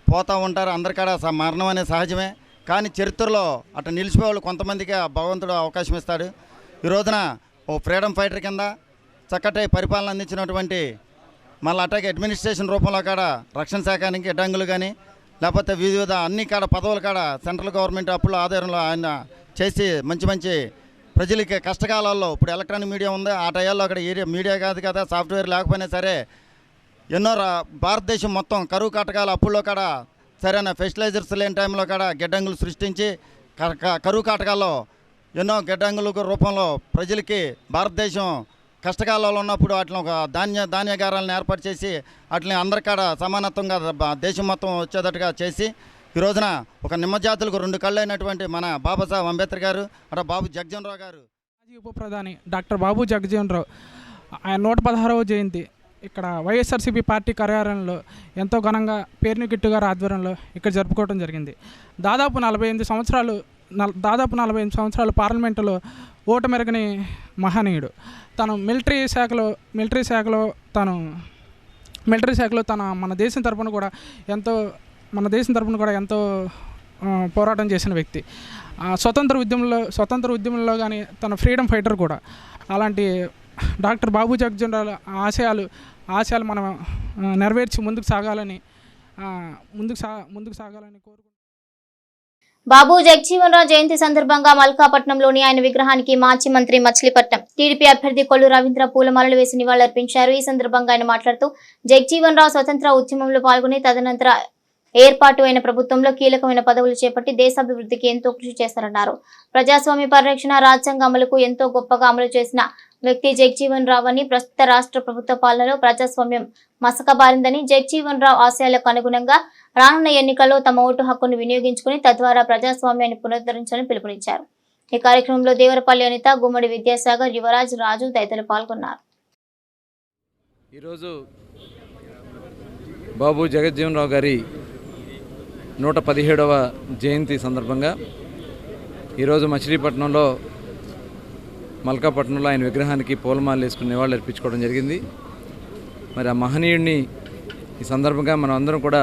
పోతూ ఉంటారు, అందరికాడ మరణం అనేది సహజమే. కానీ చరిత్రలో అట్లా నిలిచిపోయే వాళ్ళు కొంతమందికి భగవంతుడు అవకాశం ఇస్తాడు. ఈ రోజున ఓ ఫ్రీడమ్ ఫైటర్ కింద చక్కటి పరిపాలన అందించినటువంటి మళ్ళీ అటాక్ అడ్మినిస్ట్రేషన్ రూపంలో కాడ రక్షణ శాఖానికి అడ్డంగులు కానీ లేకపోతే వివిధ అన్ని కాడ పదవుల కాడ సెంట్రల్ గవర్నమెంట్ అప్పుల ఆధారంలో ఆయన చేసి మంచి ప్రజలకి కష్టకాలాల్లో ఇప్పుడు ఎలక్ట్రానిక్ మీడియా ఉంది, ఆ టైంలో అక్కడ మీడియా కాదు కదా, సాఫ్ట్వేర్ లేకపోయినా సరే ఎన్నో భారతదేశం మొత్తం కరువు కటకాల అప్పుల్లో కాడ సరైన ఫెర్టిలైజర్స్ లేని టైంలో కాడ గిడ్డంగులు సృష్టించి కరువు కాటకాల్లో ఎన్నో గిడ్డంగుల రూపంలో ప్రజలకి భారతదేశం కష్టకాలంలో ఉన్నప్పుడు వాటిని ఒక ధాన్యాగారాలను ఏర్పాటు చేసి వాటిని అందరికాడ సమానత్వంగా దేశం మొత్తం వచ్చేటట్టుగా చేసి ఈ రోజున ఒక నిమ్మజాతులకు 2 కళ్ళు అయినటువంటి మన బాబాసాహెబ్ అంబేద్కర్ గారు అలా బాబు జగజీవన్ రావు గారు, మాజీ ఉప ప్రధాని డాక్టర్ బాబు జగజీవన్ రావు ఆయన 116వ జయంతి ఇక్కడ వైఎస్ఆర్సీపీ పార్టీ కార్యాలయంలో ఎంతో ఘనంగా పేర్ని కిట్టు గారి ఆధ్వర్యంలో ఇక్కడ జరుపుకోవడం జరిగింది. దాదాపు 48 సంవత్సరాలు పార్లమెంటులో ఓటమెరగని మహనీయుడు. తను మిలిటరీ శాఖలో తన మన దేశం తరపున కూడా ఎంతో పోరాటం చేసిన వ్యక్తి. స్వతంత్ర ఉద్యమంలో కానీ తన ఫ్రీడమ్ ఫైటర్ కూడా. అలాంటి డాక్టర్ బాబు జగజీవన్ రావు ఆశయాలు మనం నెరవేర్చి ముందుకు సాగాలని కోరుకుంటున్నాను. బాబు జగజీవన్ రావు జయంతి సందర్భంగా మల్కాపట్నంలోని ఆయన విగ్రహానికి మాజీ మంత్రి మచిలీపట్నం టీడీపీ అభ్యర్థి కొల్లు రవీంద్ర పూలమాలలు వేసి నివాళులర్పించారు. ఈ సందర్భంగా ఆయన మాట్లాడుతూ జగజీవన్ రావు స్వతంత్ర ఉద్యమంలో పాల్గొని తదనంతర ఏర్పాటు అయిన ప్రభుత్వంలో కీలకమైన పదవులు చేపట్టి దేశాభివృద్ధికి ఎంతో కృషి చేస్తారన్నారు. ప్రజాస్వామ్య పరిరక్షణ, రాజ్యాంగ అమలుకు ఎంతో గొప్పగా అమలు చేసిన వ్యక్తి జగజీవన్ రావు అని, ప్రస్తుత రాష్ట్ర ప్రభుత్వ పాలనలో ప్రజాస్వామ్యం మసకబారిందని, జగజీవన్ రావు ఆశయాలకు అనుగుణంగా రానున్న ఎన్నికల్లో తమ ఓటు హక్కును వినియోగించుకుని తద్వారా ప్రజాస్వామ్యాన్ని పునరుద్ధరించాలని పిలుపునిచ్చారు. ఈ కార్యక్రమంలో దేవరపల్లి అనిత, గుమ్మడి విద్యాసాగర్, యువరాజ్, రాజు తదితరులు పాల్గొన్నారు. ఈరోజు బాబు జగజీవన్ రావు గారి 117వ జయంతి సందర్భంగా ఈరోజు మచిలీపట్నంలో మల్కాపట్నంలో ఆయన విగ్రహానికి పూలమాలలు వేసుకుని నివాళులు అర్పించుకోవడం జరిగింది. మరి ఆ మహనీయుడిని ఈ సందర్భంగా మనం అందరం కూడా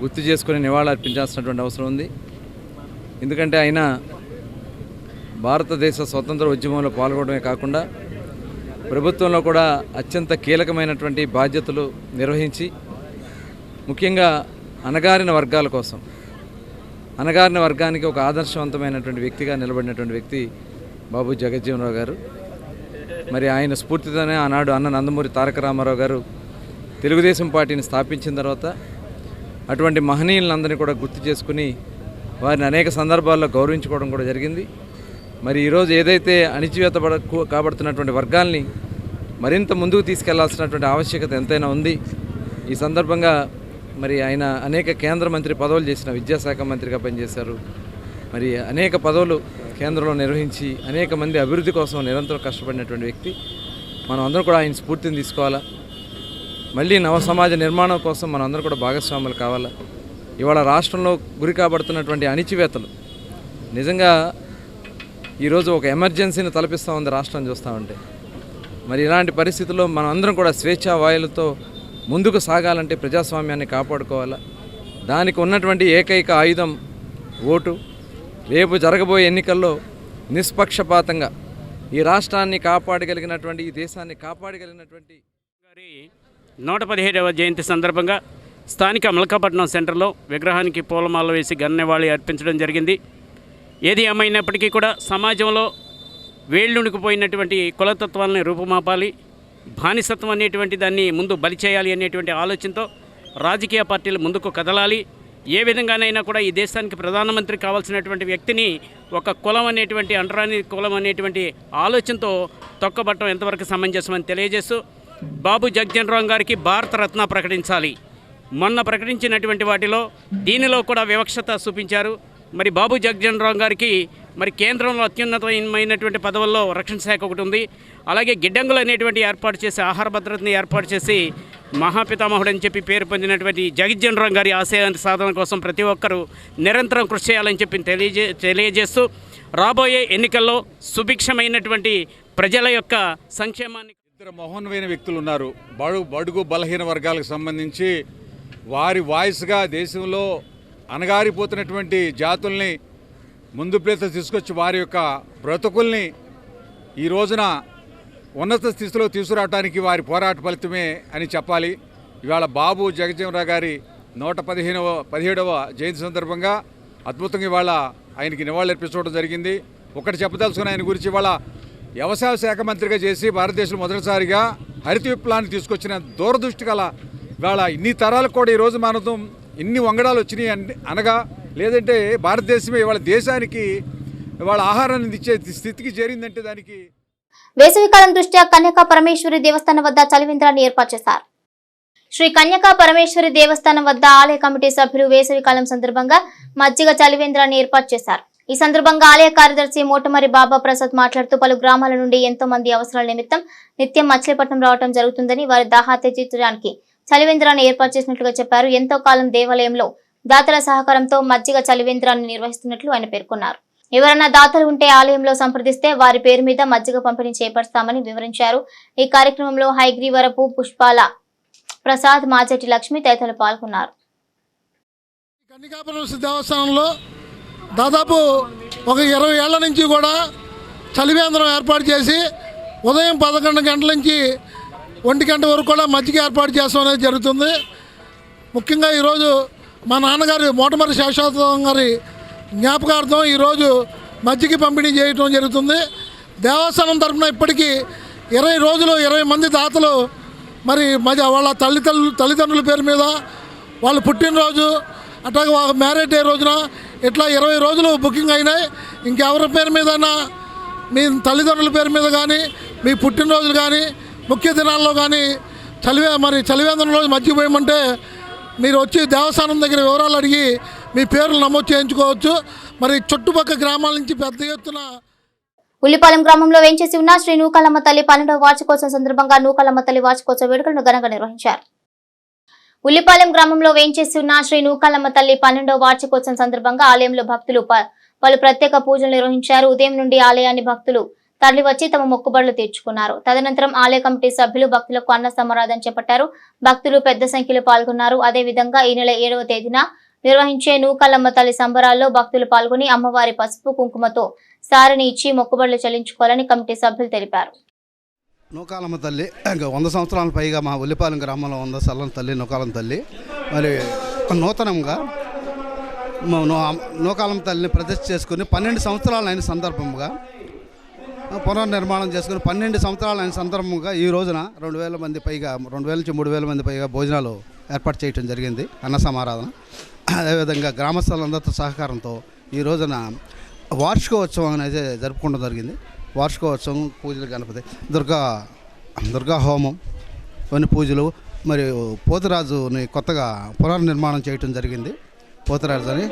గుర్తు చేసుకుని నివాళులు అర్పించాల్సినటువంటి అవసరం ఉంది. ఎందుకంటే ఆయన భారతదేశ స్వతంత్ర ఉద్యమంలో పాల్గొనడమే కాకుండా ప్రభుత్వంలో కూడా అత్యంత కీలకమైనటువంటి బాధ్యతలు నిర్వహించి ముఖ్యంగా అణగారిన వర్గాల కోసం, అణగారిన వర్గానికి ఒక ఆదర్శవంతమైనటువంటి వ్యక్తిగా నిలబడినటువంటి వ్యక్తి బాబు జగజీవన్ రావు గారు. మరి ఆయన స్ఫూర్తితోనే ఆనాడు అన్న నందమూరి తారక రామారావు గారు తెలుగుదేశం పార్టీని స్థాపించిన తర్వాత అటువంటి మహనీయులందరినీ కూడా గుర్తు చేసుకుని వారిని అనేక సందర్భాల్లో గౌరవించుకోవడం కూడా జరిగింది. మరి ఈరోజు ఏదైతే అణిచివేత కాబడుతున్నటువంటి వర్గాల్ని మరింత ముందుకు తీసుకెళ్లాల్సినటువంటి ఆవశ్యకత ఎంతైనా ఉంది. ఈ సందర్భంగా మరి ఆయన అనేక కేంద్ర మంత్రి పదవులు చేసిన, విద్యాశాఖ మంత్రిగా పనిచేశారు. మరి అనేక పదవులు కేంద్రంలో నిర్వహించి అనేక మంది అభివృద్ధి కోసం నిరంతరం కష్టపడినటువంటి వ్యక్తి. మనం అందరం కూడా ఆయన స్ఫూర్తిని తీసుకోవాలా. మళ్ళీ నవ సమాజ నిర్మాణం కోసం మనం అందరం కూడా భాగస్వాములు కావాలా. ఇవాళ రాష్ట్రంలో గురి కాబడుతున్నటువంటి అణిచివేతలు నిజంగా ఈరోజు ఒక ఎమర్జెన్సీని తలపిస్తూ ఉంది రాష్ట్రం చూస్తూ ఉంటే. మరి ఇలాంటి పరిస్థితుల్లో మనం అందరం కూడా స్వేచ్ఛా వాయులతో ముందుకు సాగాలంటే ప్రజాస్వామ్యాన్ని కాపాడుకోవాలా. దానికి ఉన్నటువంటి ఏకైక ఆయుధం ఓటు. రేపు జరగబోయే ఎన్నికల్లో నిష్పక్షపాతంగా ఈ రాష్ట్రాన్ని కాపాడగలిగినటువంటి, ఈ దేశాన్ని కాపాడగలిగినటువంటి గారి 117వ జయంతి సందర్భంగా స్థానిక మల్కాపట్నం సెంటర్లో విగ్రహానికి పూలమాల వేసి ఘననివాళి అర్పించడం జరిగింది. ఏది ఏమైనప్పటికీ కూడా సమాజంలో వేళ్ళునికిపోయినటువంటి కులతత్వాలని రూపుమాపాలి, బానిసత్వం అనేటువంటి దాన్ని ముందు బలి చేయాలి అనేటువంటి ఆలోచనతో రాజకీయ పార్టీలు ముందుకు కదలాలి. ఏ విధంగానైనా కూడా ఈ దేశానికి ప్రధానమంత్రి కావాల్సినటువంటి వ్యక్తిని ఒక కులం అనేటువంటి అంటరాని కులం అనేటువంటి ఆలోచనతో తొక్కబట్టడం ఎంతవరకు సమంజసమని తెలియజేస్తూ బాబు జగజీవన్ రావు గారికి భారతరత్న ప్రకటించాలి. మొన్న ప్రకటించినటువంటి వాటిలో దీనిలో కూడా వివక్షత చూపించారు. మరి బాబు జగజీవన్ రావు గారికి మరి కేంద్రంలో అత్యున్నతమైనటువంటి పదవుల్లో రక్షణ శాఖ ఒకటి ఉంది. అలాగే గిడ్డంగులు అనేటువంటి ఏర్పాటు చేసి ఆహార భద్రతని ఏర్పాటు చేసి మహాపితామహుడు అని చెప్పి పేరు పొందినటువంటి జగజీవన్ రావు గారి ఆశయ సాధన కోసం ప్రతి ఒక్కరూ నిరంతరం కృషి చేయాలని చెప్పి తెలియజేస్తూ రాబోయే ఎన్నికల్లో సుభిక్షమైనటువంటి ప్రజల యొక్క సంక్షేమాన్ని. ఇద్దరు మహోన్నతమైన వ్యక్తులు ఉన్నారు. బడుగు బలహీన వర్గాలకు సంబంధించి వారి వాయిస్గా దేశంలో అణగారిపోతున్నటువంటి జాతుల్ని ముందు ప్లేస్ తీసుకొచ్చి వారి యొక్క బ్రతుకుల్ని ఈ రోజున ఉన్నత స్థితిలో తీసుకురావడానికి వారి పోరాట ఫలితమే అని చెప్పాలి. ఇవాళ బాబు జగజీవన్ రావు గారి 117వ జయంతి సందర్భంగా అద్భుతంగా ఇవాళ ఆయనకి నివాళులర్పించుకోవడం జరిగింది. ఒకటి చెప్పదలుచుకున్న ఆయన గురించి ఇవాళ వ్యవసాయ శాఖ మంత్రిగా చేసి భారతదేశంలో మొదటిసారిగా హరిత విప్లవాన్ని తీసుకొచ్చిన దూరదృష్టి గల ఇవాళ ఇన్ని తరాలకు కూడా ఈరోజు మనం ఇన్ని వంగడాలు వచ్చినాయి అనగా లేదంటే భారతదేశమే ఇవాళ దేశానికి ఇవాళ ఆహారాన్ని ఇచ్చే స్థితికి చేరిందంటే దానికి వేసవికాలం దృష్ట్యా కన్యకా పరమేశ్వరి దేవస్థానం వద్ద చలివేంద్రాన్ని ఏర్పాటు చేశారు. శ్రీ కన్యకా పరమేశ్వరి దేవస్థానం వద్ద ఆలయ కమిటీ సభ్యులు వేసవికాలం సందర్భంగా మజ్జిగ చలివేంద్రాన్ని ఏర్పాటు చేశారు. ఈ సందర్భంగా ఆలయ కార్యదర్శి మోటమరి బాబా ప్రసాద్ మాట్లాడుతూ పలు గ్రామాల నుండి ఎంతో మంది అవసరాల నిమిత్తం నిత్యం మచిలీపట్నం రావడం జరుగుతుందని, వారి దాహార్తి తీర్చడానికి చలివేంద్రాన్ని ఏర్పాటు చేసినట్లుగా చెప్పారు. ఎంతో కాలం దేవాలయంలో దాతల సహకారంతో మజ్జిగ చలివేంద్రాన్ని నిర్వహిస్తున్నట్లు ఆయన పేర్కొన్నారు. ఎవరైనా దాతలు ఉంటే ఆలయంలో సంప్రదిస్తే వారి పేరు మీద మజ్జిగ పంపిణీ చేపడతామని వివరించారు. ఈ కార్యక్రమంలో హైగ్రీవరపు పుష్పాల ప్రసాద్, మాచెట్టి లక్ష్మి తదితరులు పాల్గొన్నారు. కన్యకాపరమేశ్వరి దేవస్థానంలో దాదాపు ఒక 20 ఏళ్ల నుంచి కూడా చలివేంద్రం ఏర్పాటు చేసి ఉదయం 11 గంటల నుంచి 1 గంట వరకు కూడా మజ్జిగ ఏర్పాటు చేస్తాం అనేది జరుగుతుంది. ముఖ్యంగా ఈరోజు మా నాన్నగారు మోటమరి శేషావతం గారి జ్ఞాపకార్థం ఈరోజు మజ్జిగ పంపిణీ చేయడం జరుగుతుంది. దేవస్థానం తరఫున ఇప్పటికీ 20 రోజులు 20 మంది దాతలు మరి వాళ్ళ తల్లిదండ్రుల పేరు మీద, వాళ్ళ పుట్టినరోజు అట్లాగే వాళ్ళ మ్యారేజ్ డే రోజున ఇట్లా 20 రోజులు బుకింగ్ అయినాయి. ఇంకెవరి పేరు మీదైనా మీ తల్లిదండ్రుల పేరు మీద కానీ, మీ పుట్టినరోజులు కానీ, ముఖ్య దినాల్లో కానీ చలివేంద్రం రోజు మజ్జిగ పోయమంటే మీరు వచ్చి దేవస్థానం దగ్గర వివరాలు అడిగి మీ పేర్లు నమోదు చేయించుకోవచ్చు. మరి చుట్టుపక్కల గ్రామాల నుంచి పెద్ద ఎత్తున ఉల్లిపాలెం గ్రామంలో వేంచేసి ఉన్న శ్రీ నూకాలమ్మ తల్లి 12వ వార్షికోత్సవం సందర్భంగా నూకాలమ్మ తల్లి వార్షికోత్సవ వేడుకలను ఘనంగా నిర్వహించారు. ఉల్లిపాలెం గ్రామంలో వేంచేసి ఉన్న శ్రీ నూకాలమ్మ తల్లి 12వ వార్షికోత్సవం సందర్భంగా ఆలయంలో భక్తులు పలు ప్రత్యేక పూజలు నిర్వహించారు. ఉదయం నుండి ఆలయాన్ని భక్తులు తరలివచ్చి తమ మొక్కుబడులు తీర్చుకున్నారు. తదనంతరం ఆలయ కమిటీ సభ్యులు భక్తులకు అన్న సమారాధన చేపట్టారు. భక్తులు పెద్ద సంఖ్యలో పాల్గొన్నారు. అదేవిధంగా ఈ నెల 7వ తేదీన నిర్వహించే నూకాలమ్మ తల్లి సంబరాల్లో భక్తులు పాల్గొని అమ్మవారి పసుపు కుంకుమతో సారిని ఇచ్చి మొక్కుబడులు చెల్లించుకోవాలని కమిటీ సభ్యులు తెలిపారు. నూకాలమ్మ తల్లి 100 సంవత్సరాల పైగా మా ఉల్లిపాలెం గ్రామంలో ఉన్న సల్లం తల్లి నూకాలమ్మ తల్లి మరి నూతనంగా నూకాలమ్మ తల్లిని ప్రతిష్ఠ చేసుకుని 12 సంవత్సరాలు అయిన సందర్భంగా పునర్నిర్మాణం చేసుకుని 12 సంవత్సరాలు అయిన సందర్భంగా ఈ రోజున 2000 మంది పైగా 2000 నుంచి 3000 మంది పైగా భోజనాలు ఏర్పాటు చేయడం జరిగింది, అన్న సమారాధన. అదేవిధంగా గ్రామస్తులందరితో సహకారంతో ఈ రోజున వార్షికోత్సవం అనేది జరుపుకోవడం జరిగింది. వార్షికోత్సవం పూజలు, గణపతి, దుర్గా హోమం, కొన్ని పూజలు, మరియు పోతురాజుని కొత్తగా పునర్నిర్మాణం చేయటం జరిగింది. పోతురాజు అని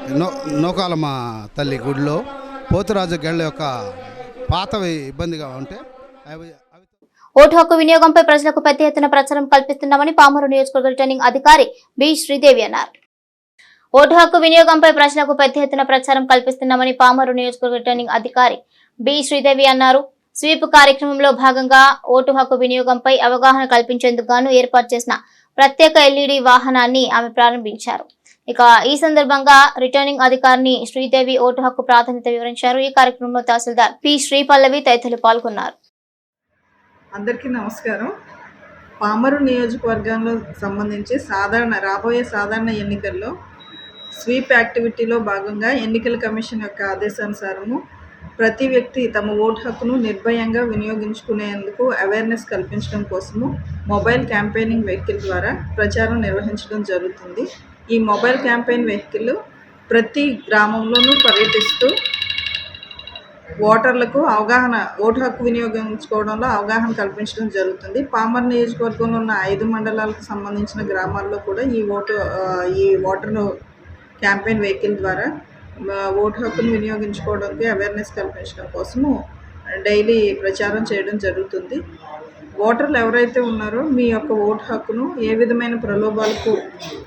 నూకాలమ్మ తల్లి గుడిలో పోతురాజు గెళ్ళ యొక్క పాతవి ఇబ్బందిగా ఉంటే ఓటు హక్కు వినియోగంపై ప్రజలకు పెద్ద ఎత్తున ప్రచారం కల్పిస్తున్నామని పామూరు నియోజకవర్గ రిటర్నింగ్ అధికారి బి శ్రీదేవి అన్నారు. ఓటు హక్కు వినియోగంపై ప్రజలకు పెద్ద ఎత్తున ప్రచారం కల్పిస్తున్నామని పామూరు నియోజకవర్గ రిటర్నింగ్ అధికారి బి శ్రీదేవి అన్నారు. స్వీప్ కార్యక్రమంలో భాగంగా ఓటు హక్కు వినియోగంపై అవగాహన కల్పించేందుకు గాను ఏర్పాటు చేసిన ప్రత్యేక ఎల్ఈడి వాహనాన్ని ఆమె ప్రారంభించారు. ఇక ఈ సందర్భంగా రిటర్నింగ్ అధికారిని శ్రీదేవి ఓటు హక్కు ప్రాధాన్యత వివరించారు. ఈ కార్యక్రమంలో తహసీల్దార్ పి శ్రీపల్లవి తదితరులు పాల్గొన్నారు. అందరికీ నమస్కారం. పామరు నియోజకవర్గంలో సంబంధించి రాబోయే సాధారణ ఎన్నికల్లో స్వీప్ యాక్టివిటీలో భాగంగా ఎన్నికల కమిషన్ యొక్క ఆదేశానుసారము ప్రతి వ్యక్తి తమ ఓటు హక్కును నిర్భయంగా వినియోగించుకునేందుకు అవేర్నెస్ కల్పించడం కోసము మొబైల్ క్యాంపెయినింగ్ వెహికల్ ద్వారా ప్రచారం నిర్వహించడం జరుగుతుంది. ఈ మొబైల్ క్యాంపెయిన్ వెహికల్ ప్రతి గ్రామంలోనూ పర్యటిస్తూ ఓటర్లకు ఓటు హక్కు వినియోగించుకోవడంలో అవగాహన కల్పించడం జరుగుతుంది. పామర్ నియోజకవర్గంలో ఉన్న 5 మండలాలకు సంబంధించిన గ్రామాల్లో కూడా ఈ ఓటర్ క్యాంపెయిన్ వెహికల్ ద్వారా ఓటు హక్కును వినియోగించుకోవడానికి అవేర్నెస్ కల్పించడం కోసము డైలీ ప్రచారం చేయడం జరుగుతుంది. ఓటర్లు ఎవరైతే ఉన్నారో మీ యొక్క ఓటు హక్కును ఏ విధమైన ప్రలోభాలకు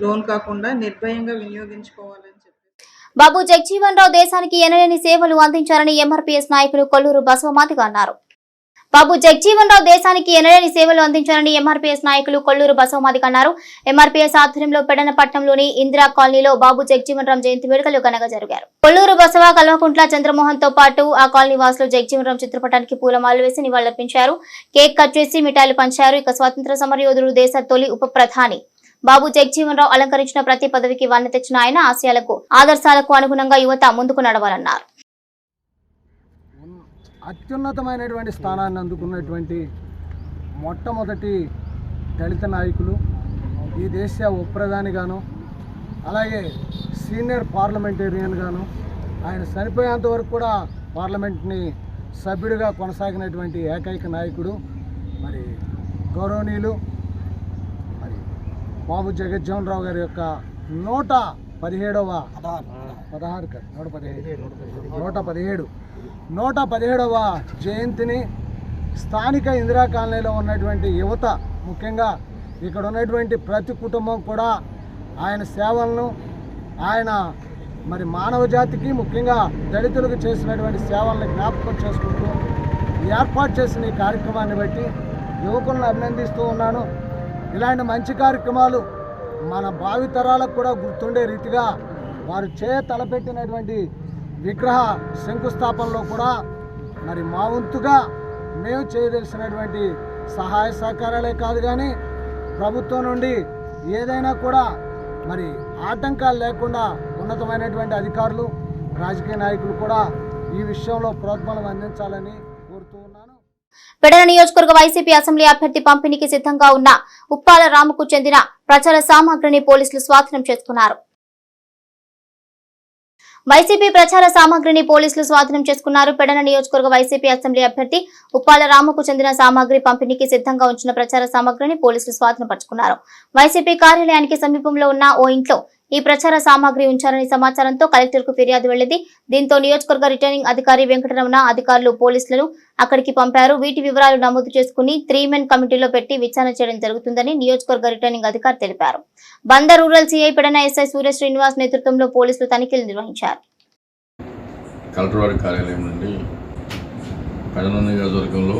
లోన్ కాకుండా నిర్భయంగా వినియోగించుకోవాలని బాబు జగజీవన్ రావు దేశానికి ఎనలేని సేవలు అందించారని ఎంఆర్పీఎస్ నాయకులు కొల్లూరు బసవమాదిగ అన్నారు. బాబు జగజీవన్ రావు దేశానికి ఎనలేని సేవలు అందించారని ఎంఆర్పీఎస్ నాయకులు కొల్లూరు బసవమాదిగ అన్నారు. ఎంఆర్పీఎస్ ఆధ్వర్యంలో పెడనపట్నంలోని ఇందిరా కాలనీలో బాబు జగజీవన్ రావు జయంతి వేడుకలు ఘనంగా జరిగారు. కొల్లూరు బసవ, కల్వకుంట్ల చంద్రమోహన్ తో పాటు ఆ కాలనీ వాసులు జగజీవన్ రావు చిత్రపటానికి పూలమాలలు వేసి నివాళులర్పించారు. కేక్ కట్ చేసి మిఠాయిలు పంచారు. ఇక స్వాతంత్ర సమరయోధుడు, దేశ తొలి ఉప ప్రధాని బాబు జగజీవన్ రావు అలంకరించిన ప్రతి పదవికి వన్నె తెచ్చిన ఆయన ఆశయాలకు, ఆదర్శాలకు అనుగుణంగా యువత ముందుకు నడవాలన్నారు. అత్యున్నతమైనటువంటి స్థానాన్ని అందుకున్నటువంటి మొట్టమొదటి దళిత నాయకులు, ఈ దేశ ఉప ప్రధానిగాను, అలాగే సీనియర్ పార్లమెంటేరియన్గాను, ఆయన చనిపోయేంత వరకు కూడా పార్లమెంట్ని సభ్యుడిగా కొనసాగినటువంటి ఏకైక నాయకుడు మరి గౌరవనీయులు మరి బాబు జగజ్జీవన్ రావు గారి యొక్క 117వ జయంతిని స్థానిక ఇందిరా కాలనీలో ఉన్నటువంటి యువత, ముఖ్యంగా ఇక్కడ ఉన్నటువంటి ప్రతి కుటుంబం కూడా ఆయన సేవలను, ఆయన మరి మానవ జాతికి ముఖ్యంగా దళితులకు చేసినటువంటి సేవలను జ్ఞాపకం చేసుకుంటూ ఏర్పాటు చేసిన ఈ కార్యక్రమాన్ని బట్టి యువకులను అభినందిస్తూ ఉన్నాను. ఇలాంటి మంచి కార్యక్రమాలు మన భావితరాలకు కూడా గుర్తుండే రీతిగా వారు తలపెట్టినటువంటి విగ్రహ శంకుస్థాపనలో కూడా మరి మా వంతుగా మేము చేయదలిసినటువంటి సహాయ సహకారాలే కాదు, కానీ ప్రభుత్వం నుండి ఏదైనా కూడా మరి ఆటంకాలు లేకుండా ఉన్నతమైనటువంటి అధికారులు, రాజకీయ నాయకులు కూడా ఈ విషయంలో ప్రోత్సాహం అందించాలని కోరుతూ ఉన్నాను. పెడన నియోజకవర్గ వైసీపీ అసెంబ్లీ అభ్యర్థి పంపిణీకి సిద్ధంగా ఉన్న ఉప్పాల రాముకు చెందిన ప్రచార సామాగ్రిని పోలీసులు స్వాధీనం చేసుకున్నారు. వైసీపీ ప్రచార సామాగ్రిని పోలీసులు స్వాధీనం చేసుకున్నారు. పెడన నియోజకవర్గ వైసీపీ అసెంబ్లీ అభ్యర్థి ఉప్పాల రాముకు చెందిన సామాగ్రి పంపిణీకి సిద్ధంగా ఉంచిన ప్రచార సామాగ్రిని పోలీసులు స్వాధీనపరుచుకున్నారు. వైసీపీ కార్యాలయానికి సమీపంలో ఉన్న ఓ ఇంట్లో ఈ ప్రచార సామాగ్రి ఉంచారని సమాచారంతో కలెక్టర్కు ఫిర్యాదు వెళ్లింది. దీంతో నియోజకవర్గ రిటర్నింగ్ అధికారి వెంకటరమణ అధికారులు పోలీసులను అక్కడికి పంపారు. వీటి వివరాలు నమోదు చేసుకుని 3 మెన్ కమిటీలో పెట్టి విచారణ చేయడం జరుగుతుందని నియోజకవర్గ రిటర్నింగ్ అధికారి తెలిపారు. Bandar rural CI Pedana SI Surya Srinivas నేతృత్వంలో పోలీసులు తనిఖీలు నిర్వహించారు. కలెక్టర్ వారి కార్యాలయం నుండి పెడన నియోజకవర్గంలో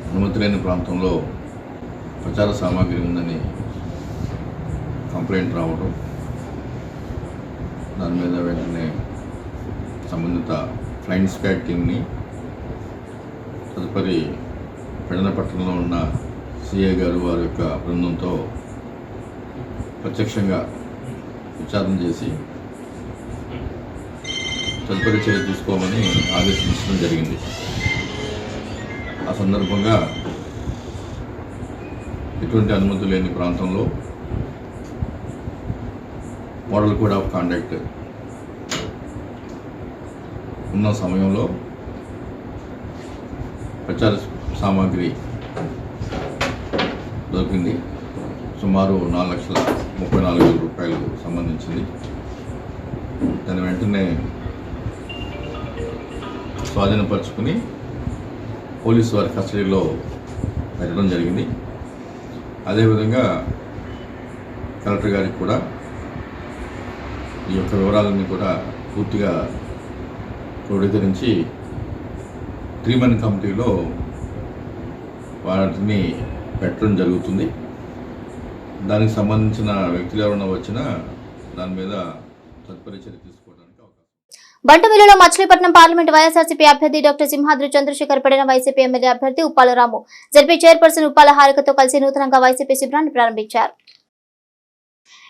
అనుమతి లేని ప్రాంతంలో ప్రచార సామాగ్రి ఉందని కంప్లైంట్ రావడం, దాని మీద వెంటనే సంబంధిత ఫ్లైయింగ్ స్క్వాడ్ టీమ్ని తదుపరి పెడన పట్టణంలో ఉన్న సిఐ గారు వారి యొక్క బృందంతో ప్రత్యక్షంగా విచారణ చేసి తదుపరి చర్య తీసుకోమని ఆదేశించడం జరిగింది. ఆ సందర్భంగా ఎటువంటి అనుమతి లేని ప్రాంతంలో మోడల్ కోడ్ ఆఫ్ కాండక్ట్ ఉన్న సమయంలో ప్రచార సామాగ్రి దొరికింది. సుమారు 4,34,000 రూపాయలు సంబంధించింది. దాన్ని వెంటనే స్వాధీనపరుచుకుని పోలీసు వారి కస్టడీలో పెట్టడం జరిగింది. అదేవిధంగా కలెక్టర్ గారికి కూడా ఈ యొక్క వివరాలన్నీ కూడా పూర్తిగా క్రోడీకరించి 3 మెన్ కమిటీలో వాటిని పెట్టడం జరుగుతుంది. దానికి సంబంధించిన వ్యక్తులు ఎవరైనా వచ్చినా దాని మీద తదుపరి చర్య తీసుకోవడానికి అవకాశం. బంటుమిల్లిలో మచిలీపట్నం పార్లమెంట్ వైఎస్ఆర్సీపీ అభ్యర్థి doctor Simhadri Chandrasekhar Pedana YCP MLA అభ్యర్థి ఉప్పాల రాము జడ్పీ చైర్పర్సన్ ఉప్పాల హారికతో కలిసి నూతనంగా వైసీపీ శిబిరాన్ని ప్రారంభించారు.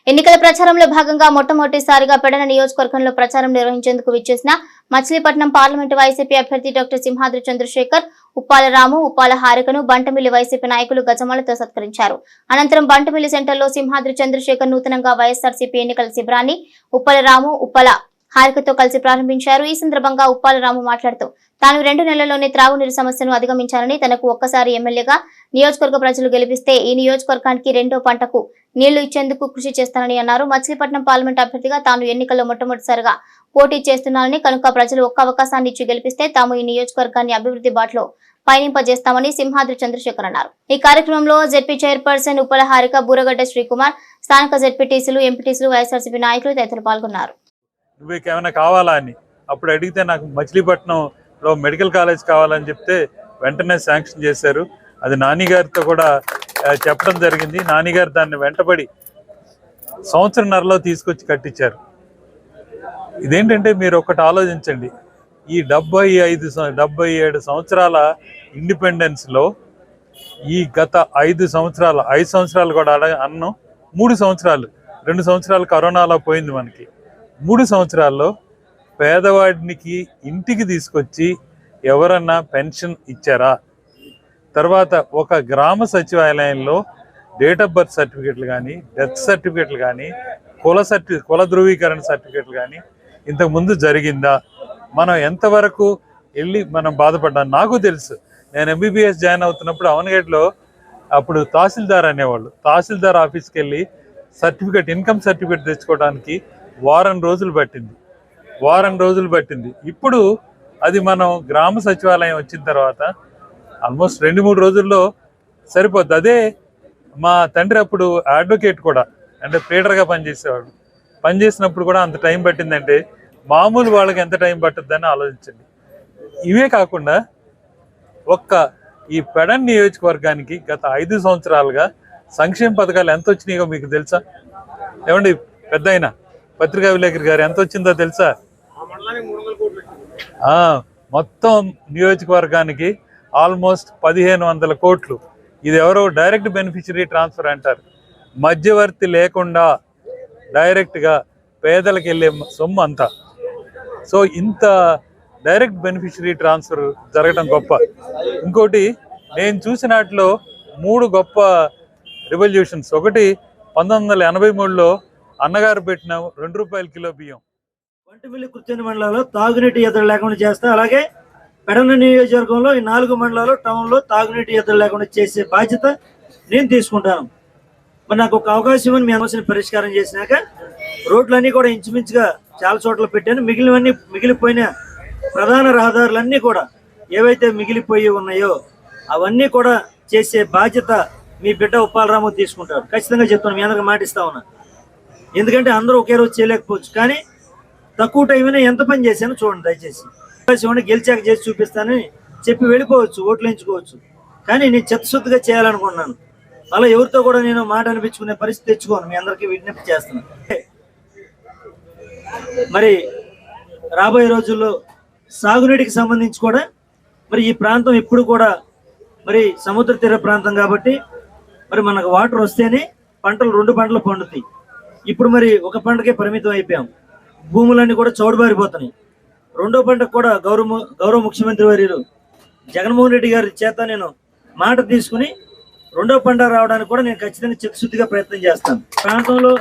ఎన్నికల ప్రచారంలో భాగంగా మొట్టమొదటిసారిగా పెడన నియోజకవర్గంలో ప్రచారం నిర్వహించేందుకు విచ్చేసిన మచిలీపట్నం పార్లమెంటు వైసీపీ అభ్యర్థి డాక్టర్ సింహాద్రి చంద్రశేఖర్, ఉప్పాల రాము, ఉప్పాల హారికను బంటుమిల్లి వైసీపీ నాయకులు గజమాలతో సత్కరించారు. అనంతరం బంటుమిల్లి సెంటర్లో సింహాద్రి చంద్రశేఖర్ నూతనంగా వైఎస్ఆర్సీపీ ఎన్నికల శిబిరాన్ని ఉప్పాల రాము, ఉప్పాల హారికతో కలిసి ప్రారంభించారు. ఈ సందర్భంగా ఉప్పాల రాము మాట్లాడుతూ తాను 2 నెలల్లోనే త్రాగునీరు సమస్యను అధిగమించాలని, తనకు ఒక్కసారి ఎమ్మెల్యేగా నియోజకవర్గ ప్రజలు గెలిపిస్తే ఈ నియోజకవర్గానికి 2వ పంటకు నీళ్లు ఇచ్చేందుకు కృషి చేస్తానని అన్నారు. మచిలీపట్నం పార్లమెంట్ అభ్యర్థిగా తాను ఎన్నికల్లో మొట్టమొదటిసారిగా పోటీ చేస్తున్నానని, కనుక ప్రజలు ఒక్క అవకాశాన్ని ఇచ్చి గెలిపిస్తే తాము ఈ నియోజకవర్గాన్ని అభివృద్ధి బాటలో పయనింపజేస్తామని సింహాద్రి చంద్రశేఖర్ అన్నారు. ఈ కార్యక్రమంలో జెడ్పీ చైర్పర్సన్ ఉప్పల హారిక, బూరగడ్డ శ్రీకుమార్, స్థానిక జెడ్పీటీసీలు, ఎంపీటీసీలు, వైఎస్ఆర్సీపీ నాయకులు తదితరులు పాల్గొన్నారు. ఏమైనా కావాలా అని అప్పుడు అడిగితే నాకు మచిలీపట్నంలో మెడికల్ కాలేజ్ కావాలని చెప్తే వెంటనే శాంక్షన్ చేశారు. అది నాని గారితో కూడా చెప్పడం జరిగింది. నాని గారు దాన్ని వెంటబడి సంవత్సరంన్నరలో తీసుకొచ్చి కట్టించారు. ఇదేంటంటే మీరు ఒకటి ఆలోచించండి, ఈ 77 సంవత్సరాల ఇండిపెండెన్స్లో ఈ గత 5 సంవత్సరాలు కూడా అన్నం 3 సంవత్సరాలు 2 సంవత్సరాలు కరోనాలో పోయింది మనకి. 3 సంవత్సరాల్లో పేదవాడికి ఇంటికి తీసుకొచ్చి ఎవరన్నా పెన్షన్ ఇచ్చారా? తర్వాత ఒక గ్రామ సచివాలయంలో డేట్ ఆఫ్ బర్త్ సర్టిఫికెట్లు కానీ, డెత్ సర్టిఫికెట్లు కానీ, కుల ధృవీకరణ సర్టిఫికెట్లు కానీ ఇంతకుముందు జరిగిందా? మనం ఎంతవరకు వెళ్ళి మనం బాధపడ్డాం. నాకు తెలుసు, నేను ఎంబీబీఎస్ జాయిన్ అవుతున్నప్పుడు అవనగేట్లో అప్పుడు తహసీల్దార్ అనేవాళ్ళు. తహసీల్దార్ ఆఫీస్కి వెళ్ళి ఇన్కమ్ సర్టిఫికేట్ తెచ్చుకోవడానికి వారం రోజులు పట్టింది. ఇప్పుడు అది మనం గ్రామ సచివాలయం వచ్చిన తర్వాత ఆల్మోస్ట్ 2-3 రోజుల్లో సరిపోద్ది. అదే మా తండ్రి అప్పుడు అడ్వకేట్ కూడా, అంటే ప్లేడర్గా పనిచేసినప్పుడు కూడా అంత టైం పట్టిందంటే మామూలు వాళ్ళకి ఎంత టైం పట్టుద్దని ఆలోచించండి. ఇవే కాకుండా ఈ పెడన్ నియోజకవర్గానికి గత 5 సంవత్సరాలుగా సంక్షేమ పథకాలు ఎంత వచ్చినాయో మీకు తెలుసా? ఏమండి పెద్ద పత్రికా విలేకరి గారు, ఎంత వచ్చిందో తెలుసా? మొత్తం నియోజకవర్గానికి ఆల్మోస్ట్ 1500 కోట్లు. ఇది ఎవరో డైరెక్ట్ బెనిఫిషరీ ట్రాన్స్ఫర్ అంటారు. మధ్యవర్తి లేకుండా డైరెక్ట్గా పేదలకు వెళ్ళే సొమ్ము అంతా. సో ఇంత డైరెక్ట్ బెనిఫిషరీ ట్రాన్స్ఫర్ జరగడం గొప్ప. ఇంకోటి నేను చూసిన వాటిలో 3 గొప్ప రివల్యూషన్స్. ఒకటి 1983లో అన్నగారు పెట్టిన ₹2 కిలో బియ్యం. వంటిమిల్లి కుర్చేని మండలంలో తాగునీటి ఎద్దడి లేకుండా చేస్తా. అలాగే పెడన నియోజకవర్గంలో ఈ 4 మండలాలు టౌన్లో తాగునీటి ఎద్దడి లేకుండా చేసే బాధ్యత నేను తీసుకుంటాను. మరి నాకు ఒక అవకాశం ఇవ్వని మీ సమస్యను పరిష్కారం చేసినాక రోడ్లన్నీ కూడా ఇంచుమించుగా చాలా చోట్ల పెట్టాను. మిగిలిపోయిన ప్రధాన రహదారులన్నీ కూడా ఏవైతే మిగిలిపోయి ఉన్నాయో అవన్నీ కూడా చేసే బాధ్యత మీ బిడ్డ ఉప్పాలరాము తీసుకుంటాడు. ఖచ్చితంగా చెప్తాను, మీ అందరికి మాటిస్తా ఉన్నా. ఎందుకంటే అందరూ ఒకే రోజు చేయలేకపోవచ్చు, కానీ తక్కువ టైంలో ఎంత పని చేశానో చూడండి దయచేసి. గెలిచాక చేసి చూపిస్తానని చెప్పి వెళ్ళిపోవచ్చు, ఓట్లు ఎంచుకోవచ్చు, కానీ నేను చిత్తశుద్ధిగా చేయాలనుకున్నాను. అలా ఎవరితో కూడా నేను మాట అనిపించుకునే పరిస్థితి తెచ్చుకోను. మీ అందరికీ విజ్ఞప్తి చేస్తున్నాను. మరి రాబోయే రోజుల్లో సాగునీటికి సంబంధించి కూడా మరి ఈ ప్రాంతం ఇప్పుడు కూడా మరి సముద్ర తీర ప్రాంతం కాబట్టి మరి మనకు వాటర్ వస్తేనే పంటలు 2 పంటలు పండుతాయి. ఇప్పుడు మరి ఒక పంటకే పరిమితం అయిపోయాం. భూములన్నీ కూడా చౌడుబారిపోతున్నాయి. 2వ పంటకు కూడా గౌరవ ముఖ్యమంత్రి వర్యులు జగన్మోహన్ రెడ్డి గారి చేత నేను మాట తీసుకుని 2వ పంట రావడానికి కూడా నేను ఖచ్చితంగా చిత్తశుద్ధిగా ప్రయత్నం చేస్తాను. ప్రాంతంలో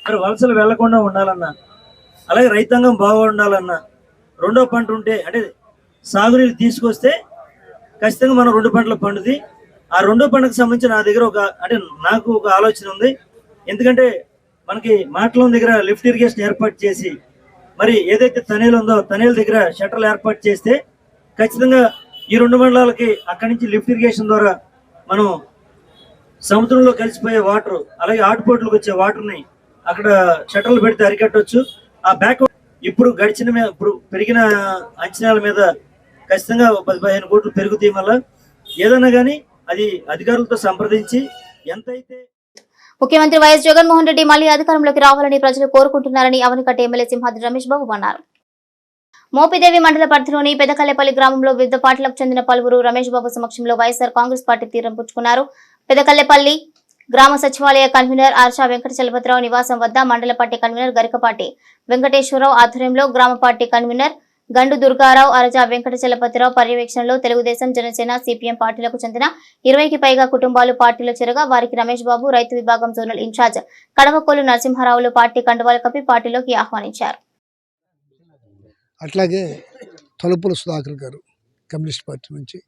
మరి వలసలు వెళ్లకుండా ఉండాలన్నా, అలాగే రైతాంగం బాగుండాలన్నా 2వ పంట ఉంటే అంటే సాగునీరు తీసుకొస్తే ఖచ్చితంగా మనం 2 పంటలు పండుది. ఆ 2వ పంటకు సంబంధించి నా దగ్గర నాకు ఒక ఆలోచన ఉంది. ఎందుకంటే మనకి మాటల దగ్గర లిఫ్ట్ ఇరిగేషన్ ఏర్పాటు చేసి మరి ఏదైతే తనేలు ఉందో తనేల దగ్గర షట్టర్లు ఏర్పాటు చేస్తే ఖచ్చితంగా ఈ 2 మండలాలకి అక్కడి నుంచి లిఫ్ట్ ఇరిగేషన్ ద్వారా మనం సముద్రంలో కలిసిపోయే వాటర్, అలాగే ఆటుపోట్లకు వచ్చే వాటర్ని అక్కడ షట్టర్లు పెడితే అరికట్టవచ్చు. ఆ బ్యాక్ ఇప్పుడు పెరిగిన అంచనాల మీద ఖచ్చితంగా 10-15 కోట్లు పెరుగుతాయి. వల్ల ఏదన్నా కానీ అది అధికారులతో సంప్రదించి ఎంతైతే. ముఖ్యమంత్రి వైఎస్ జగన్మోహన్ రెడ్డి మళ్లీ అధికారంలోకి రావాలని ప్రజలు కోరుకుంటున్నారని అవనికట్ట ఎమ్మెల్యే సింహాద్రి రమేష్ బాబు అన్నారు. మోపిదేవి మండల పరిధిలోని పెదకల్లేపల్లి గ్రామంలో వివిధ పార్టీలకు చెందిన పలువురు రమేష్ బాబు సమక్షంలో వైఎస్ఆర్ కాంగ్రెస్ పార్టీ తీరం పుచ్చుకున్నారు. పెదకల్లేపల్లి గ్రామ సచివాలయ కన్వీనర్ ఆర్షా వెంకట చలపతిరావు నివాసం వద్ద మండల పార్టీ కన్వీనర్ గరికపాటి వెంకటేశ్వరరావు ఆధ్వర్యంలో గ్రామ పార్టీ కన్వీనర్ గండు దుర్గారావు, అరజా వెంకట చలపతిరావు పర్యవేక్షణలో తెలుగుదేశం, జనసేన, సిపిఎం పార్టీలకు చెందిన 20కి పైగా కుటుంబాలు పార్టీలో చేరగా వారికి రమేష్ బాబు రైతు విభాగం జోనల్ ఇన్ఛార్జ్ కడవకోలు నరసింహారావులు పార్టీ కండువాలు కప్పి పార్టీలోకి ఆహ్వానించారు. అట్లాగే తలుపుల సుధాకర్ గారు కమ్యూనిస్ట్ పార్టీ నుంచి,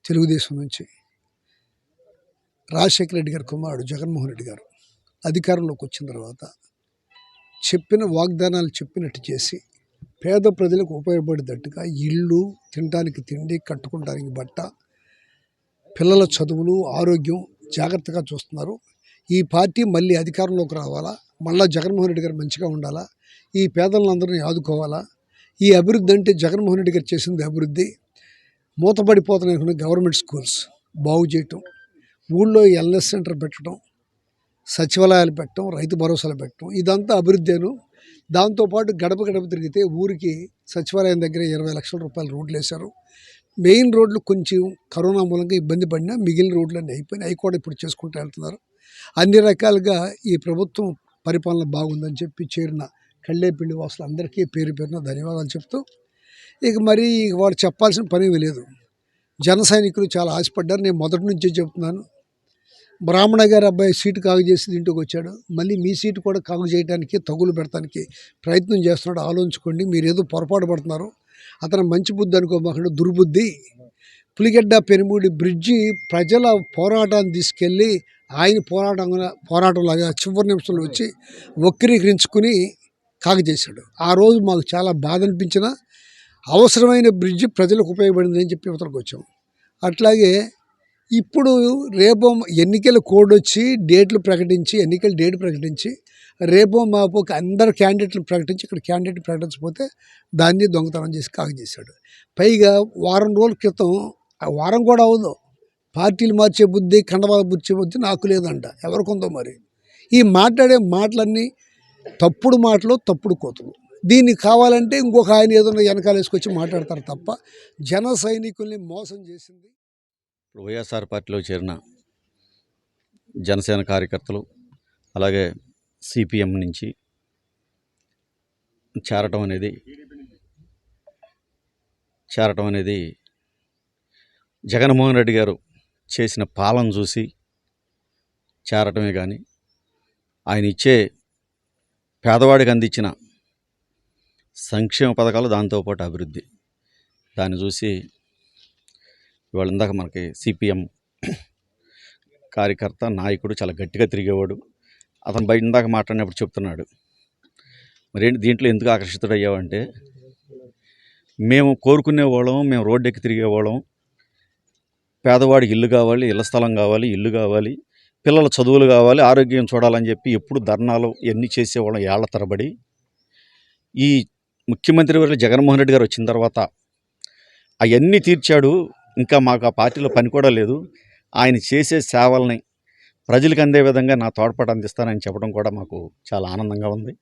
తెలుగుదేశం నుంచి, రాజశేఖర రెడ్డి గారి కుమారుడు జగన్మోహన్ రెడ్డి గారు అధికారంలోకి వచ్చిన తర్వాత చెప్పిన వాగ్దానాలు చెప్పినట్టు చేసి పేద ప్రజలకు ఉపయోగపడేటట్టుగా ఇళ్ళు, తినడానికి తిండి, కట్టుకోవడానికి బట్ట, పిల్లల చదువులు, ఆరోగ్యం జాగ్రత్తగా చూస్తున్నారు. ఈ పార్టీ మళ్ళీ అధికారంలోకి రావాలా, మళ్ళీ జగన్మోహన్ రెడ్డి గారు మంచిగా ఉండాలా, ఈ పేదలందరినీ ఆదుకోవాలా. ఈ అభివృద్ధి అంటే జగన్మోహన్ రెడ్డి గారు చేసింది అభివృద్ధి. మూతపడిపోతున్న గవర్నమెంట్ స్కూల్స్ బాగు చేయటం, ఊళ్ళో ఎల్ఎస్ సెంటర్ పెట్టడం, సచివాలయాలు పెట్టడం, రైతు భరోసాలు పెట్టడం, ఇదంతా అభివృద్ధేను. దాంతోపాటు గడప గడప తిరిగితే ఊరికి సచివాలయం దగ్గర 20 లక్షల రూపాయలు రోడ్లు వేశారు. మెయిన్ రోడ్లు కొంచెం కరోనా మూలంగా ఇబ్బంది పడినా మిగిలిన రోడ్లన్నీ అయిపోయినాయి. అవి కూడా ఇప్పుడు చేసుకుంటూ వెళ్తున్నారు. అన్ని రకాలుగా ఈ ప్రభుత్వం పరిపాలన బాగుందని చెప్పి చేరిన కళ్ళేపల్లి వాసులు అందరికీ పేరు పేరున ధన్యవాదాలు చెప్తూ, ఇక మరి వాళ్ళు చెప్పాల్సిన పని లేదు. జన సైనికులు చాలా ఆశపడ్డారు. నేను మొదటి నుంచే చెప్తున్నాను, బ్రాహ్మణ గారి అబ్బాయి సీటు కాగు చేసి ఇంటికి వచ్చాడు, మళ్ళీ మీ సీటు కూడా కాగు చేయడానికి, తగులు పెడతానికి ప్రయత్నం చేస్తున్నాడు. ఆలోచించుకోండి, మీరు ఏదో పొరపాటు పడుతున్నారు. అతను మంచి బుద్ధి అనుకోమాకండి, దుర్బుద్ధి. పులిగడ్డ పెనుమూడి బ్రిడ్జి ప్రజల పోరాటాన్ని తీసుకెళ్ళి ఆయన పోరాటంలాగా చివరి నిమిషంలో వచ్చి వక్రీకరించుకుని కాగజేశాడు. ఆ రోజు మాకు చాలా బాధ అనిపించిన అవసరమైన బ్రిడ్జి ప్రజలకు ఉపయోగపడింది అని చెప్పి ఇవతలకు వచ్చాం. అట్లాగే ఇప్పుడు రేపు ఎన్నికల కోడ్ వచ్చి డేట్లు ప్రకటించి ఎన్నికల డేట్ ప్రకటించి రేపో మాపో అందరు క్యాండిడేట్లు ప్రకటించి ఇక్కడ క్యాండిడేట్ ప్రకటించకపోతే దాన్ని దొంగతనం చేసి కాగజేశాడు. పైగా వారం రోజుల క్రితం, వారం కూడా అవదు, పార్టీలు మార్చే బుద్ధి కండవాల బుద్ధి బుద్ధి నాకు లేదంట, ఎవరికొందో మరి. ఈ మాట్లాడే మాటలన్నీ తప్పుడు మాటలు, తప్పుడు కోతలు. దీన్ని కావాలంటే ఇంకొక ఆయన ఏదైనా వెనకాల వేసుకొచ్చి మాట్లాడతారు తప్ప జన సైనికుల్ని మోసం చేసింది. వైఎస్ఆర్ పార్టీలో చేరిన జనసేన కార్యకర్తలు అలాగే సిపిఎం నుంచి చేరటం అనేది జగన్మోహన్ రెడ్డి గారు చేసిన పాలన చూసి చేరటమే కానీ ఆయన ఇచ్చే పేదవాడికి అందించిన సంక్షేమ పథకాలు, దాంతోపాటు అభివృద్ధి, దాన్ని చూసి ఇవాళ ఇందాక మనకి సిపిఎం కార్యకర్త నాయకుడు చాలా గట్టిగా తిరిగేవాడు, అతను బయట ఇందాక మాట్లాడినప్పుడు చెప్తున్నాడు, మరేంటి దీంట్లో ఎందుకు ఆకర్షితుడయ్యావంటే మేము కోరుకునేవాళ్ళం, మేము రోడ్డెక్కి తిరిగేవాళ్ళం, పేదవాడికి ఇల్లు కావాలి, ఇళ్ల స్థలం కావాలి, ఇల్లు కావాలి, పిల్లల చదువులు కావాలి, ఆరోగ్యం చూడాలని చెప్పి ఎప్పుడు ధర్నాలు ఇవన్నీ చేసేవాళ్ళం ఏళ్ల తరబడి. ఈ ముఖ్యమంత్రి వర్యులు జగన్మోహన్ రెడ్డి గారు వచ్చిన తర్వాత అవన్నీ తీర్చాడు, ఇంకా మాకు ఆ పార్టీలో పని కూడా లేదు, ఆయన చేసే సేవల్ని ప్రజలకు అందే విధంగా నా తోడ్పాటు అందిస్తానని చెప్పడం కూడా మాకు చాలా ఆనందంగా ఉంది.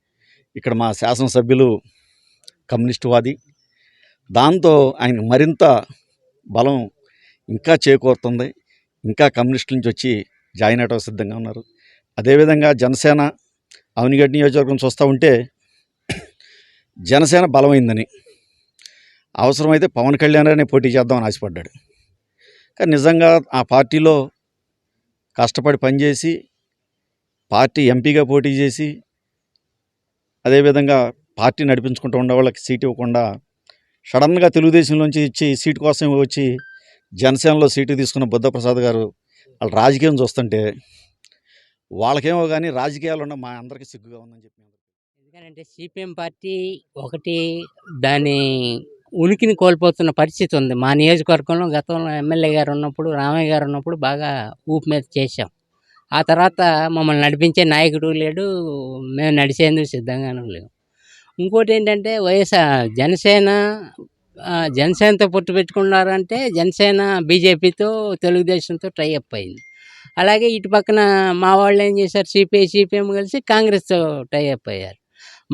ఇక్కడ మా శాసనసభ్యులు కమ్యూనిస్టువాది, దాంతో ఆయన మరింత బలం ఇంకా చేకూరుతుంది, ఇంకా కమ్యూనిస్టుల నుంచి వచ్చి జాయిన్ అవడం సిద్ధంగా ఉన్నారు. అదేవిధంగా జనసేన అవనిగడ్డ నియోజకవర్గం చూస్తూ ఉంటే జనసేన బలమైందని, అవసరమైతే పవన్ కళ్యాణ్ గారినే పోటీ చేద్దామని ఆశపడ్డాడు. కానీ నిజంగా ఆ పార్టీలో కష్టపడి పనిచేసి పార్టీ ఎంపీగా పోటీ చేసి అదేవిధంగా పార్టీ నడిపించుకుంటూ ఉండే వాళ్ళకి సీట్ ఇవ్వకుండా సడన్గా తెలుగుదేశంలోంచి ఇచ్చి సీటు కోసం వచ్చి జనసేనలో సీటు తీసుకున్న బుద్ధప్రసాద్ గారు వాళ్ళ రాజకీయం చూస్తుంటే వాళ్ళకేమో కానీ రాజకీయాలు ఉన్న మా అందరికీ సిగ్గుగా ఉందని చెప్పి. ఎందుకంటే సిపిఎం పార్టీ ఒకటి దాని ఉనికిని కోల్పోతున్న పరిస్థితి ఉంది. మా నియోజకవర్గంలో గతంలో ఎమ్మెల్యే గారు ఉన్నప్పుడు, రామయ్య గారు ఉన్నప్పుడు బాగా ఊపు మీద చేశాం. ఆ తర్వాత మమ్మల్ని నడిపించే నాయకుడు లేడు, మేము నడిచేందుకు సిద్ధంగానూ లేవు. ఇంకోటి ఏంటంటే జనసేనతో పొత్తు పెట్టుకున్నారంటే జనసేన బీజేపీతో, తెలుగుదేశంతో టైఅప్ అయింది. అలాగే ఇటు పక్కన మా వాళ్ళు ఏం చేశారు, సిపిఎం కలిసి కాంగ్రెస్తో టైఅప్ అయ్యారు.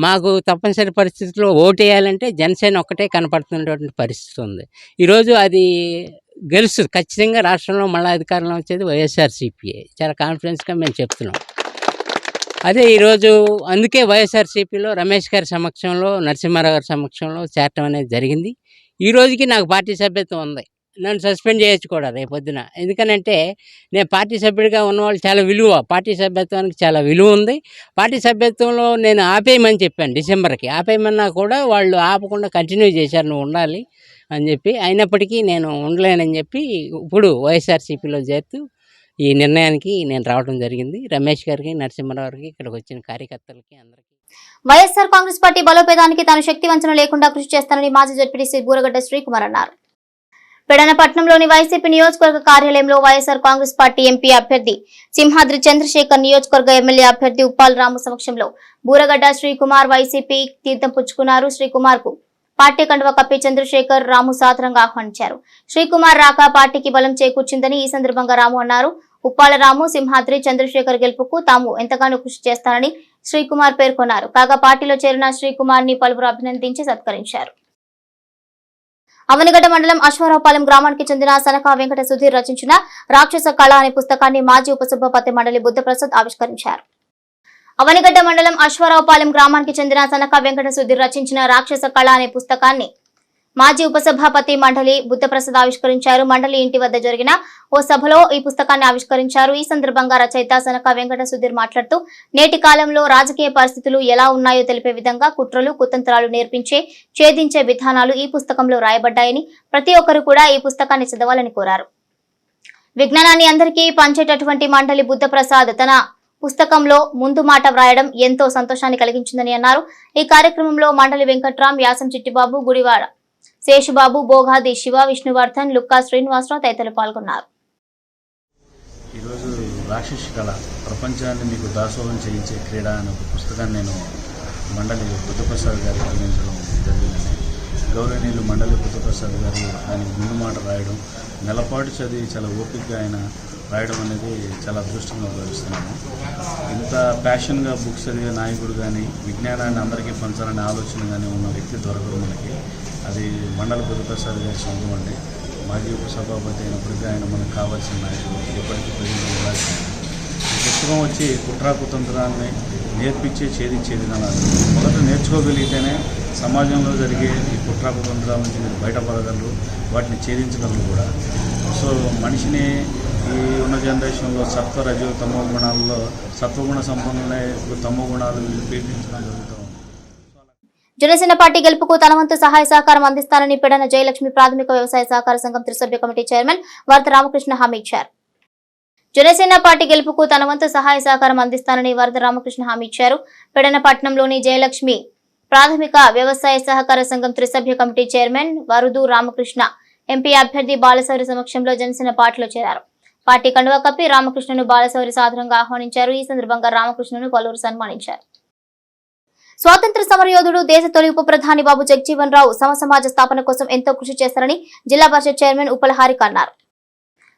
మాకు తప్పనిసరి పరిస్థితుల్లో ఓటు వేయాలంటే జనసేన ఒక్కటే కనపడుతున్నటువంటి పరిస్థితి ఉంది. ఈరోజు అది గెలుస్తుంది ఖచ్చితంగా. రాష్ట్రంలో మళ్ళీ అధికారంలో వచ్చేది వైఎస్ఆర్సీపీ. చాలా కాన్ఫిడెన్స్గా మేము చెప్తున్నాం. అదే ఈరోజు అందుకే వైఎస్ఆర్సీపీలో రమేష్ గారి సమక్షంలో, నరసింహారావు గారి సమక్షంలో చేరటం అనేది జరిగింది. ఈ రోజుకి నాకు పార్టీ సభ్యత్వం ఉంది. నన్ను సస్పెండ్ చేయొచ్చు కూడా రేపొద్దున. ఎందుకనంటే నేను పార్టీ సభ్యుడిగా ఉన్నవాళ్ళు చాలా విలువ, పార్టీ సభ్యత్వానికి చాలా విలువ ఉంది. పార్టీ సభ్యత్వంలో నేను ఆపేయమని చెప్పాను, డిసెంబర్కి ఆపేయమన్నా కూడా వాళ్ళు ఆపకుండా కంటిన్యూ చేశారు, నువ్వు ఉండాలి అని చెప్పి. అయినప్పటికీ నేను ఉండలేనని చెప్పి ఇప్పుడు వైఎస్ఆర్సీపీలో చేరుతూ ఈ నిర్ణయానికి నేను రావడం జరిగింది. రమేష్ గారికి, నరసింహారావు గారికి, ఇక్కడికి వచ్చిన కార్యకర్తలకి అందరికీ. వైఎస్ఆర్ కాంగ్రెస్ పార్టీ బలోపేతానికి తాను శక్తి వంచన లేకుండా కృషి చేస్తానని మాజీ జడ్పీటీసీ బూరగడ్డ శ్రీకుమార్ అన్నారు. పెడనపట్నంలోని వైసీపీ నియోజకవర్గ కార్యాలయంలో వైఎస్ఆర్ కాంగ్రెస్ పార్టీ ఎంపీ అభ్యర్థి సింహాద్రి చంద్రశేఖర్, నియోజకవర్గ ఎమ్మెల్యే అభ్యర్థి ఉప్పాల రాము సమక్షంలో బూరగడ్డ శ్రీకుమార్ వైసీపీ తీర్థం పుచ్చుకున్నారు. శ్రీకుమార్ కు పార్టీ కండువా కప్పి చంద్రశేఖర్, రాము సాదరంగా ఆహ్వానించారు. శ్రీకుమార్ రాక పార్టీకి బలం చేకూర్చిందని ఈ సందర్భంగా రాము అన్నారు. ఉప్పాల రాము, సింహాద్రి చంద్రశేఖర్ గెలుపుకు తాము ఎంతగానో కృషి చేస్తానని శ్రీకుమార్ పేర్కొన్నారు. కాగా పార్టీలో చేరిన శ్రీకుమార్ ని పలువురు అభినందించి సత్కరించారు. అవనిగడ్డ మండలం అశ్వారావుపాలెం గ్రామానికి చెందిన సనకా వెంకట సుధీర్ రచించిన రాక్షస కళ అనే పుస్తకాన్ని మాజీ ఉపసభాపతి మండలి బుద్ధప్రసాద్ ఆవిష్కరించారు. అవనిగడ్డ మండలం అశ్వారావుపాలెం గ్రామానికి చెందిన సనకా వెంకట సుధీర్ రచించిన రాక్షస కళ అనే పుస్తకాన్ని మాజీ ఉపసభాపతి మండలి బుద్ధప్రసాద్ ఆవిష్కరించారు. మండలి ఇంటి వద్ద జరిగిన ఓ సభలో ఈ పుస్తకాన్ని ఆవిష్కరించారు. ఈ సందర్భంగా రచయిత సనక వెంకట సుధీర్ మాట్లాడుతూ నేటి కాలంలో రాజకీయ పరిస్థితులు ఎలా ఉన్నాయో తెలిపే విధంగా కుట్రలు కుతంత్రాలు నేర్పించే ఛేదించే విధానాలు ఈ పుస్తకంలో రాయబడ్డాయని ప్రతి ఒక్కరు కూడా ఈ పుస్తకాన్ని చదవాలని కోరారు. విజ్ఞానాన్ని అందరికీ పంచేటటువంటి మండలి బుద్ధప్రసాద్ తన పుస్తకంలో ముందు మాట వ్రాయడం ఎంతో సంతోషాన్ని కలిగించిందని అన్నారు. ఈ కార్యక్రమంలో మండలి వెంకట్రామ్, యాసం చిట్టిబాబు, గుడివాడ శేషుబాబు, బోగాది శివ, విష్ణువర్ధన్, లుక్కా శ్రీనివాసరావు తదితరులు పాల్గొన్నారు. ఈరోజు రాక్షసి కళ ప్రపంచాన్ని మీకు దాసోహం చేయించే క్రీడ అనే ఒక పుస్తకాన్ని నేను మండలి బుద్ధప్రసాద్ గారికి అందించడం జరిగిందండి. గౌరవనీయులు మండలి బుద్ధప్రసాద్ గారు దానికి ముందు మాట రాయడం, నెలపాటు చదివి చాలా ఓపికగా ఆయన రాయడం అనేది చాలా అదృష్టంగా భావిస్తున్నాము. ఇంత ప్యాషన్గా బుక్స్ చదివే నాయకుడు కానీ, విజ్ఞానాన్ని అందరికీ పంచాలనే ఆలోచన కానీ ఉన్న వ్యక్తి దొరకదు మనకి. అది మండలి బుద్ధప్రసాద్ గారి సొంతం అండి. మాజీ ఉపసభాపతి అయినప్పటికీ ఆయన మనకు కావాల్సిన నాయకుడు, ఎప్పటికీ ప్రజలు ఉండాల్సింది. ఈ పుస్తకం వచ్చి కుట్రాకుతంత్రాన్ని నేర్పించే ఛేదించే విధానాలు మొదట నేర్చుకోగలిగితేనే సమాజంలో జరిగే ఈ కుట్రాకుతంత్రాల నుంచి మీరు బయటపడగలరు, వాటిని ఛేదించగలరు కూడా. సో మనిషిని ఈ ఉన్న జనరేషన్లో సత్వ రజో తమో గుణాల్లో సత్వగుణ సంపన్నులే తమో గుణాలు పీడించడం జరుగుతూ ఉంది. జనసేన పార్టీ గెలుపుకు తన వంతు సహాయ సహకారం అందిస్తానని పెడన జయలక్ష్మి ప్రాథమిక వ్యవసాయ సహకార సంఘం త్రిసభ్య కమిటీ చైర్మన్ వరద రామకృష్ణ హామీ ఇచ్చారు. జనసేన పార్టీ గెలుపుకు తన వంతు సహాయ సహకారం అందిస్తానని వరద రామకృష్ణ హామీ ఇచ్చారు. పెడనపట్నంలోని జయలక్ష్మి ప్రాథమిక వ్యవసాయ సహకార సంఘం త్రిసభ్య committee chairman Varudu Ramakrishna MP అభ్యర్థి బాలశౌరి సమక్షంలో జనసేన పార్టీలో చేరారు. పార్టీ కండువా కప్పి రామకృష్ణను బాలశౌరి సాదరంగా ఆహ్వానించారు. ఈ సందర్భంగా రామకృష్ణను పలువురు సన్మానించారు. స్వాతంత్ర సమరయోధుడు, దేశ తొలి ఉప ప్రధాని బాబు జగజీవన్ రావు సమసమాజ స్థాపన కోసం ఎంతో కృషి చేశారని జిల్లా పరిషత్ చైర్మన్ ఉప్పల హారిక అన్నారు.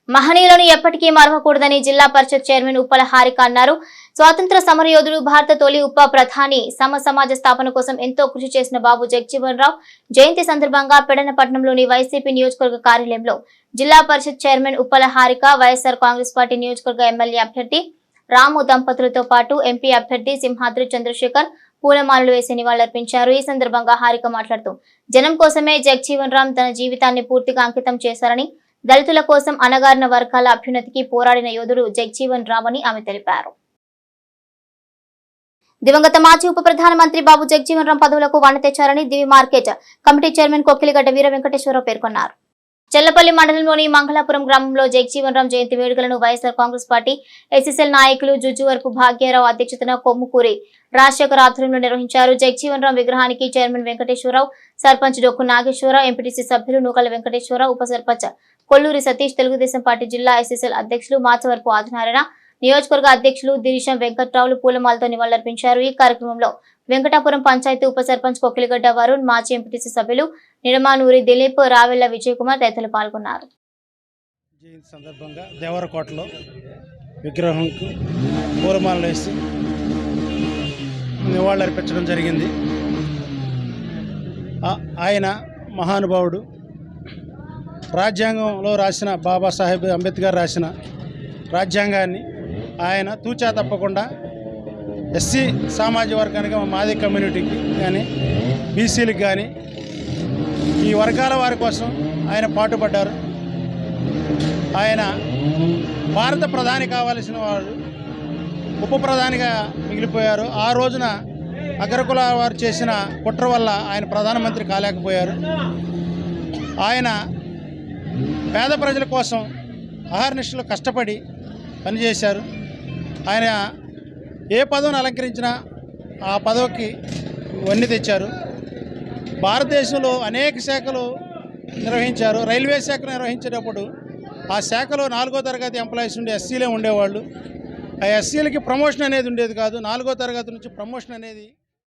మహనీయులను ఎప్పటికీ మరవకూడదని జిల్లా పరిషత్ చైర్మన్ ఉప్పల హారిక అన్నారు. స్వాతంత్ర సమరయోధుడు, భారత తొలి ఉప ప్రధాని సమాజ స్థాపన కోసం ఎంతో కృషి చేసిన బాబు జగజీవన్ రావు జయంతి సందర్భంగా పెడనపట్నంలోని వైసీపీ నియోజకవర్గ కార్యాలయంలో జిల్లా పరిషత్ చైర్మన్ ఉప్పల హారిక, వైఎస్ఆర్ కాంగ్రెస్ పార్టీ నియోజకవర్గ ఎమ్మెల్యే అభ్యర్థి రాము దంపతులతో పాటు ఎంపీ అభ్యర్థి సింహాద్రి చంద్రశేఖర్ పూలమాలలు వేసి నివాళులర్పించారు. ఈ సందర్భంగా హారిక మాట్లాడుతూ జనం కోసమే జగజీవన్ రామ్ తన జీవితాన్ని పూర్తిగా అంకితం చేశారని, దళితుల కోసం అణగారిన వర్గాల అభ్యున్నతికి పోరాడిన యోధుడు జగజీవన్ రామ్ అని ఆమె తెలిపారు. దివంగత మాజీ ఉప ప్రధానమంత్రి బాబు జగజీవన్ రామ్ పదవులకు వన్న తెచ్చారని దివి మార్కెట్ కమిటీ చైర్మన్ కొక్కిలిగడ్డ వీర వెంకటేశ్వరరావు పేర్కొన్నారు. చెల్లపల్లి మండలంలోని మంగళాపురం గ్రామంలో జగజీవన్ రామ్ జయంతి వేడుకలను వైఎస్ఆర్ కాంగ్రెస్ పార్టీ ఎస్ఎస్ఎల్ నాయకులు జుజ్జువరపు భాగ్యారావు అధ్యక్షతన కొమ్ముకూరి రాజశేఖర్ ఆధ్వర్యంలో నిర్వహించారు. జగజీవన్ రామ్ విగ్రహానికి చైర్మన్ వెంకటేశ్వరరావు, సర్పంచ్ డొక్కు నాగేశ్వరరావు, ఎంపీటీసీ సభ్యులు నూకల వెంకటేశ్వరరావు, ఉప సర్పంచ్ కొల్లూరి సతీష్, తెలుగుదేశం పార్టీ జిల్లా ఎస్ఎస్ఎల్ అధ్యక్షులు మాచవరపు ఆదినారాయణ, నియోజకవర్గ అధ్యక్షులు దిరీశం వెంకట్రావులు పూలమాలతో నివాళులర్పించారు. ఈ కార్యక్రమంలో వెంకటాపురం పంచాయతీ ఉప సర్పంచ్ కొక్కిలిగడ్డ వరుణ్, మాజీ ఎంపీటీసీ సభ్యులు నిడమానూరి దిలీప్, రావెల్ల విజయ్ కుమార్ తదితరులు పాల్గొన్నారు. జయంతి సందర్భంగా దేవరకోటలో విగ్రహంకు పూలమాలలు వేసి నివాళులర్పించడం జరిగింది. ఆయన మహానుభావుడు. రాజ్యాంగంలో రాసిన బాబాసాహెబ్ అంబేద్కర్ రాసిన రాజ్యాంగాన్ని ఆయన తూచా తప్పకుండా ఎస్సీ సామాజిక వర్గానికి, మాది కమ్యూనిటీకి కానీ, బీసీలకు కానీ, ఈ వర్గాల వారి కోసం ఆయన పాటుపడ్డారు. ఆయన భారత ప్రధాని కావాల్సిన వారు ఉప ప్రధానిగా మిగిలిపోయారు. ఆ రోజున అగ్రకుల వారు చేసిన కుట్ర వల్ల ఆయన ప్రధానమంత్రి కాలేకపోయారు. ఆయన పేద ప్రజల కోసం అహర్నిశలు కష్టపడి పనిచేశారు. ఆయన ఏ పదవిని అలంకరించినా ఆ పదవికి వన్నె తెచ్చారు. భారతదేశంలో అనేక శాఖలు నిర్వహించారు. రైల్వే శాఖ నిర్వహించేటప్పుడు ఆ శాఖలో 4వ తరగతి ఎంప్లాయీస్ ఉండే ఎస్సీలే ఉండేవాళ్ళు. ఆ ఎస్సీలకి ప్రమోషన్ అనేది ఉండేది కాదు. 4వ తరగతి నుంచి ప్రమోషన్ అనేది